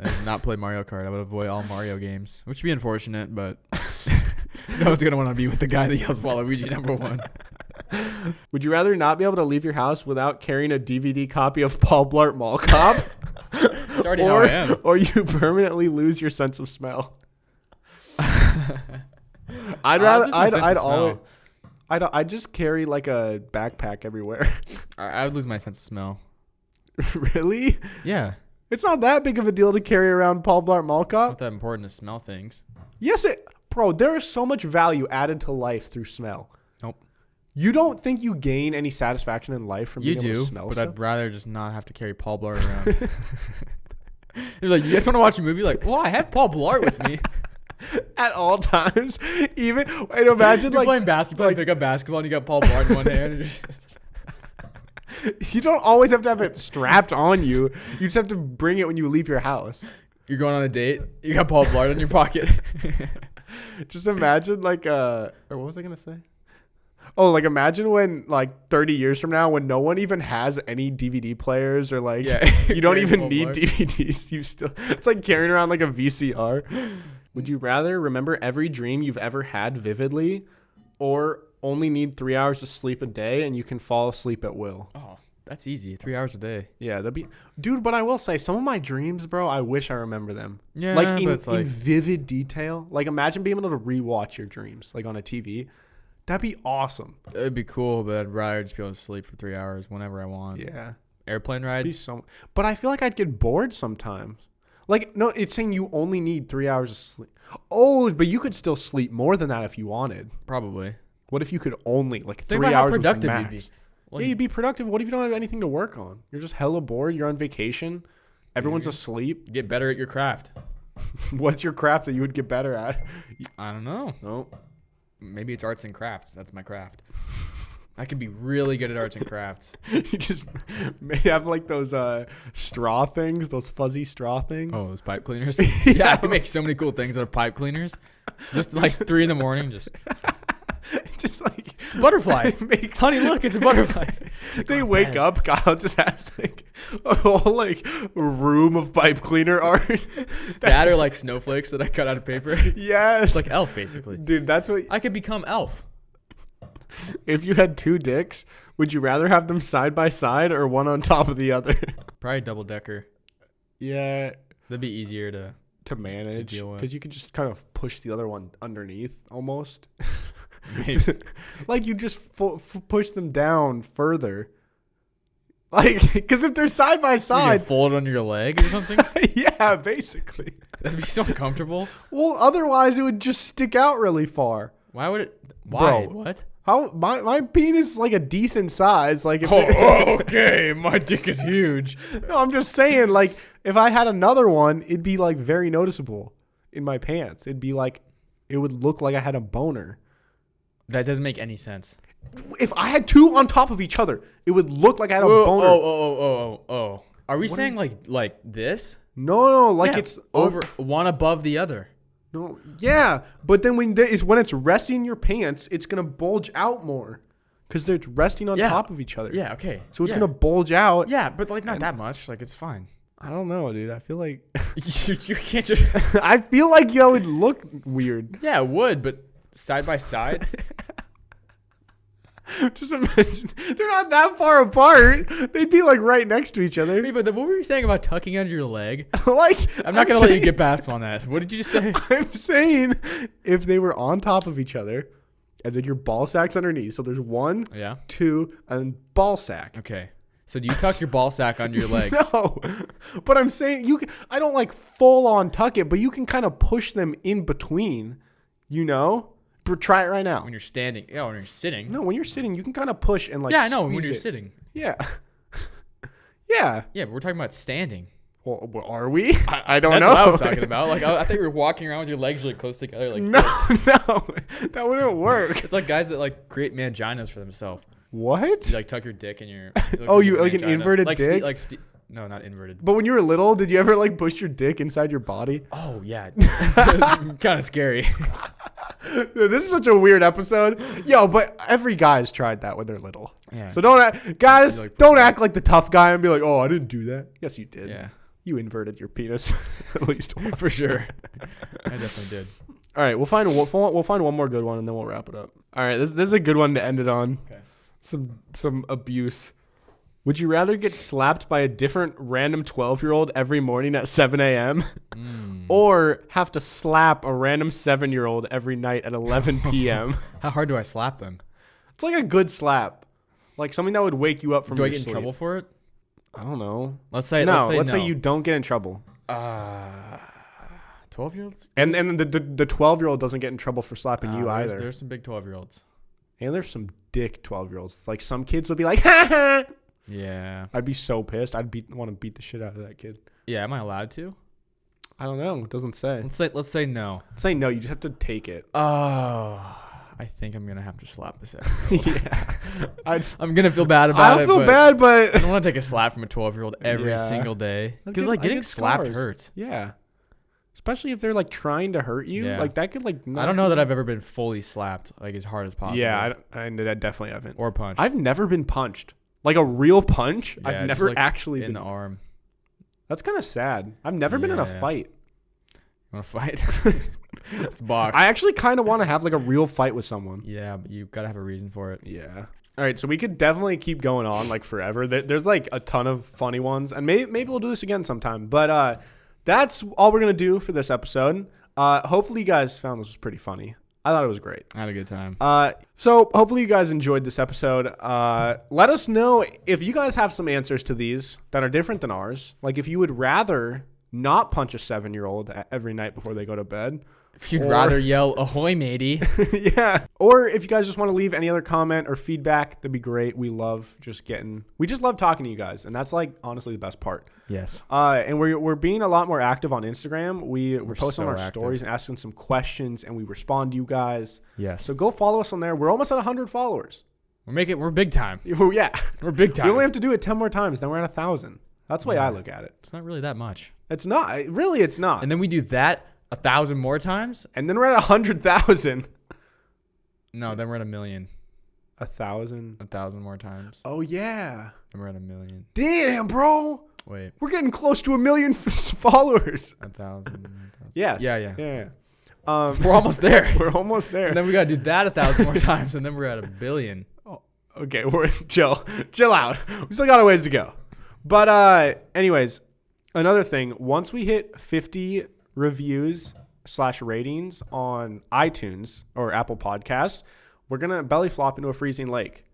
I'd not play Mario Kart. I would avoid all Mario games, which would be unfortunate, but no one's going to want to be with the guy that yells Waluigi #1. Would you rather not be able to leave your house without carrying a DVD copy of Paul Blart Mall Cop? It's already how I am. Or you permanently lose your sense of smell? I'd I'd rather. lose my sense of I'd smell. always. I just carry like a backpack everywhere. I would lose my sense of smell. Really? Yeah. It's not that big of a deal to carry around Paul Blart Mall It's Cop. not that important to smell things. Yes, bro, there is so much value added to life through smell. Nope. You don't think you gain any satisfaction in life from being able to smell but stuff? I'd rather just not have to carry Paul Blart around. You're like, you guys want to watch a movie? Like, well, I have Paul Blart with me. At all times. Even, wait, imagine You're like playing basketball, you pick up basketball, and you got Paul Blart in one hand. you don't always have to have it strapped on you. You just have to bring it when you leave your house. You're going on a date, you got Paul Blart in your pocket. Just imagine like or what was I gonna say? Oh, like imagine when like 30 years from now when no one even has any DVD players or like you don't even need DVDs. You still it's like carrying around like a VCR. Would you rather remember every dream you've ever had vividly or only need 3 hours of sleep a day and you can fall asleep at will? Oh, that's easy. 3 hours a day. Yeah, that'd be dude, but I will say some of my dreams, bro, I wish I remember them. Yeah, like but it's in vivid detail. Like imagine being able to rewatch your dreams like on a TV. That'd be awesome. It'd be cool, but I'd rather just be able to sleep for 3 hours whenever I want. Yeah. Airplane ride? But I feel like I'd get bored sometimes. Like, no, it's saying you only need 3 hours of sleep. Oh, but you could still sleep more than that if you wanted. Probably. What if you could only, like, Think 3 about how hours productive was you'd max? be. Yeah, you'd be productive. What if you don't have anything to work on? You're just hella bored. You're on vacation. Everyone's asleep. Get better at your craft. What's your craft that you would get better at? I don't know. No. Maybe it's arts and crafts. That's my craft. I could be really good at arts and crafts. You just may have like those straw things, those fuzzy straw things. Oh, those pipe cleaners? Yeah, I can make so many cool things out of pipe cleaners. Just like 3 a.m, just like it's a butterfly. Honey, look, it's a butterfly. They wake up, Kyle just has like a whole like room of pipe cleaner art. That or like snowflakes that I cut out of paper. Yes. It's like Elf, basically. Dude, that's what I could become Elf. If you had 2 dicks, would you rather have them side by side or one on top of the other? Probably double decker. Yeah. That'd be easier to manage deal with. Because you could just kind of push the other one underneath almost. Like you just push them down further. Like, because if they're side by side, fold it under your leg or something. Yeah, basically. That'd be so uncomfortable. Well, otherwise it would just stick out really far. Why would it? Why? Bro, What? How my penis is like a decent size. Like if okay, my dick is huge. No, I'm just saying, like if I had another one, it'd be like very noticeable in my pants. It'd be like it would look like I had a boner. That doesn't make any sense. If I had 2 on top of each other, it would look like I had a boner. Oh. Are we saying like this? No, like Yeah, it's over one above the other. No, yeah, but then when it's resting your pants, it's gonna bulge out more because they're resting on top of each other. Yeah, okay. So it's gonna bulge out. Yeah, but like not that much. Like it's fine. I don't know, dude. I feel like you can't just. I feel like that would look weird. Yeah, it would, but side by side. Just imagine they're not that far apart. They'd be like right next to each other. Hey, but what were you saying about tucking under your leg? Like I'm not gonna let you get past on that. What did you just say? I'm saying if they were on top of each other, and then your ball sack's underneath. So there's 1, 2, and ball sack. Okay. So do you tuck your ball sack under your legs? No, but I'm saying I don't like full on tuck it, but you can kind of push them in between. You know. Try it right now. When you're standing. Yeah, when you're sitting. No, when you're sitting, you can kind of push and like. Yeah, I know. When you're sitting. Yeah. Yeah. Yeah, but we're talking about standing. Well, are we? I don't know. That's what I was talking about. Like I thought you were walking around with your legs really close together. Like no, that wouldn't work. It's like guys that like create manginas for themselves. What? You like tuck your dick in your. You like an inverted dick? No, not inverted. But when you were little, did you ever like push your dick inside your body? Oh yeah, kind of scary. Dude, this is such a weird episode. Yo, but every guy's tried that when they're little. Yeah. So don't act like the tough guy and be like, oh, I didn't do that. Yes, you did. Yeah. You inverted your penis at least once. For sure. I definitely did. All right, we'll find one more good one and then we'll wrap it up. All right, this is a good one to end it on. Okay. Some abuse. Would you rather get slapped by a different random 12-year-old every morning at 7 a.m. or have to slap a random 7-year-old every night at 11 p.m.? How hard do I slap them? It's like a good slap. Like something that would wake you up from Do I your get in sleep. trouble for it? I don't know. Let's say Let's say you don't get in trouble. 12-year-olds? And the 12-year-old doesn't get in trouble for slapping you either. There's some big 12-year-olds. And there's some dick 12-year-olds. Like some kids would be like, ha ha. Yeah. I'd be so pissed. I'd want to beat the shit out of that kid. Yeah, am I allowed to? I don't know. It doesn't say. Let's say no. Say no. You just have to take it. Oh, I think I'm gonna have to slap this out. Yeah. I'm gonna feel bad about it. I feel bad, but I don't want to take a slap from a 12-year-old every Yeah. single day. I Because get- like I getting get slapped scars. hurts. yeah. Especially if they're like trying to hurt you. Yeah. Like that could like. I don't know that I've ever been fully slapped like as hard as possible. Yeah, I definitely haven't. or punched. I've never been punched. Like a real punch. Yeah, I've just, never like, actually in been. the arm. That's kind of sad. I've never been in a Yeah. fight. You want to fight? It's box. I actually kind of want to have like a real fight with someone. Yeah, but you gotta have a reason for it. Yeah. All right, so we could definitely keep going on like forever. There's like a ton of funny ones, and maybe we'll do this again sometime. But that's all we're gonna do for this episode. Hopefully you guys found this was pretty funny. I thought it was great. I had a good time. So hopefully you guys enjoyed this episode. Let us know if you guys have some answers to these that are different than ours. Like if you would rather not punch a 7-year-old every night before they go to bed. If you'd rather yell "Ahoy, matey!" Yeah. Or if you guys just want to leave any other comment or feedback, that'd be great. We just love talking to you guys, and that's like honestly the best part. Yes. And we're being a lot more active on Instagram. We're posting so our active. stories and asking some questions, and we respond to you guys. Yes. So go follow us on there. We're almost at 100 followers. We're big time. Yeah. We're big time. We only have to do it 10 more times, then we're at 1,000. That's the way I look at it. It's not really that much. It's not. Really, it's not. And then we do that 1,000 more times. And then we're at 100,000. No, then we're at 1 million. 1,000. 1,000 more times. Oh, yeah. Then we're at 1 million. Damn, bro. Wait, We're getting close to 1 million followers. 1,000. Yes. Yeah. Yeah. We're almost there. We're almost there. And then we gotta do that 1,000 more times, and then we're at 1 billion. Okay, we're chill out. We still got a ways to go. But anyways, another thing, once we hit 50 reviews / ratings on iTunes or Apple Podcasts, we're gonna belly flop into a freezing lake.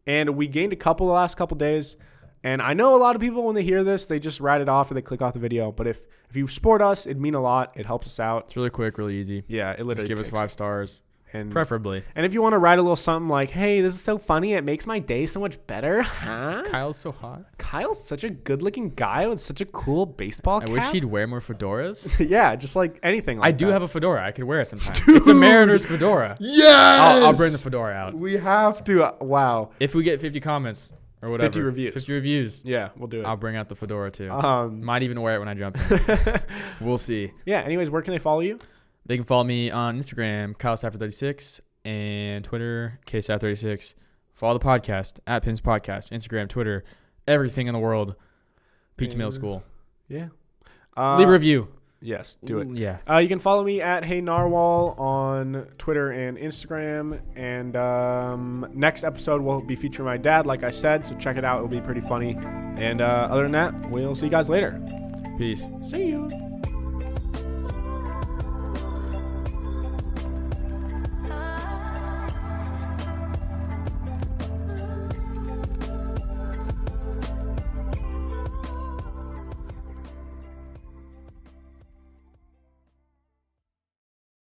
And we gained a couple the last couple days. And I know a lot of people, when they hear this, they just write it off or they click off the video. But if you support us, it'd mean a lot. It helps us out. It's really quick, really easy. Yeah, it literally Just give us takes- 5 stars, and preferably. And if you want to write a little something like, hey, this is so funny, it makes my day so much better. Huh? Kyle's so hot. Kyle's such a good-looking guy with such a cool baseball I cap. wish he'd wear more fedoras. Yeah, just like anything like I do that. have a fedora. I could wear it sometimes. It's a Mariners fedora. Yes! I'll bring the fedora out. We have to. Wow. If we get 50 comments or whatever. 50 reviews. 50 reviews. Yeah, we'll do it. I'll bring out the fedora too. Um, Might even wear it when I jump in. We'll see. yeah, anyways, where can they follow you? They can follow me on Instagram, KyleStafford36, and Twitter, KStaff36. Follow the podcast, at Pins Podcast, Instagram, Twitter, everything in the world. PT Middle School. Yeah. Leave a review. Yes, do it. Yeah. You can follow me at Hey Narwhal on Twitter and Instagram. And next episode will be featuring my dad, like I said. So check it out. It'll be pretty funny. And other than that, we'll see you guys later. Peace. See you.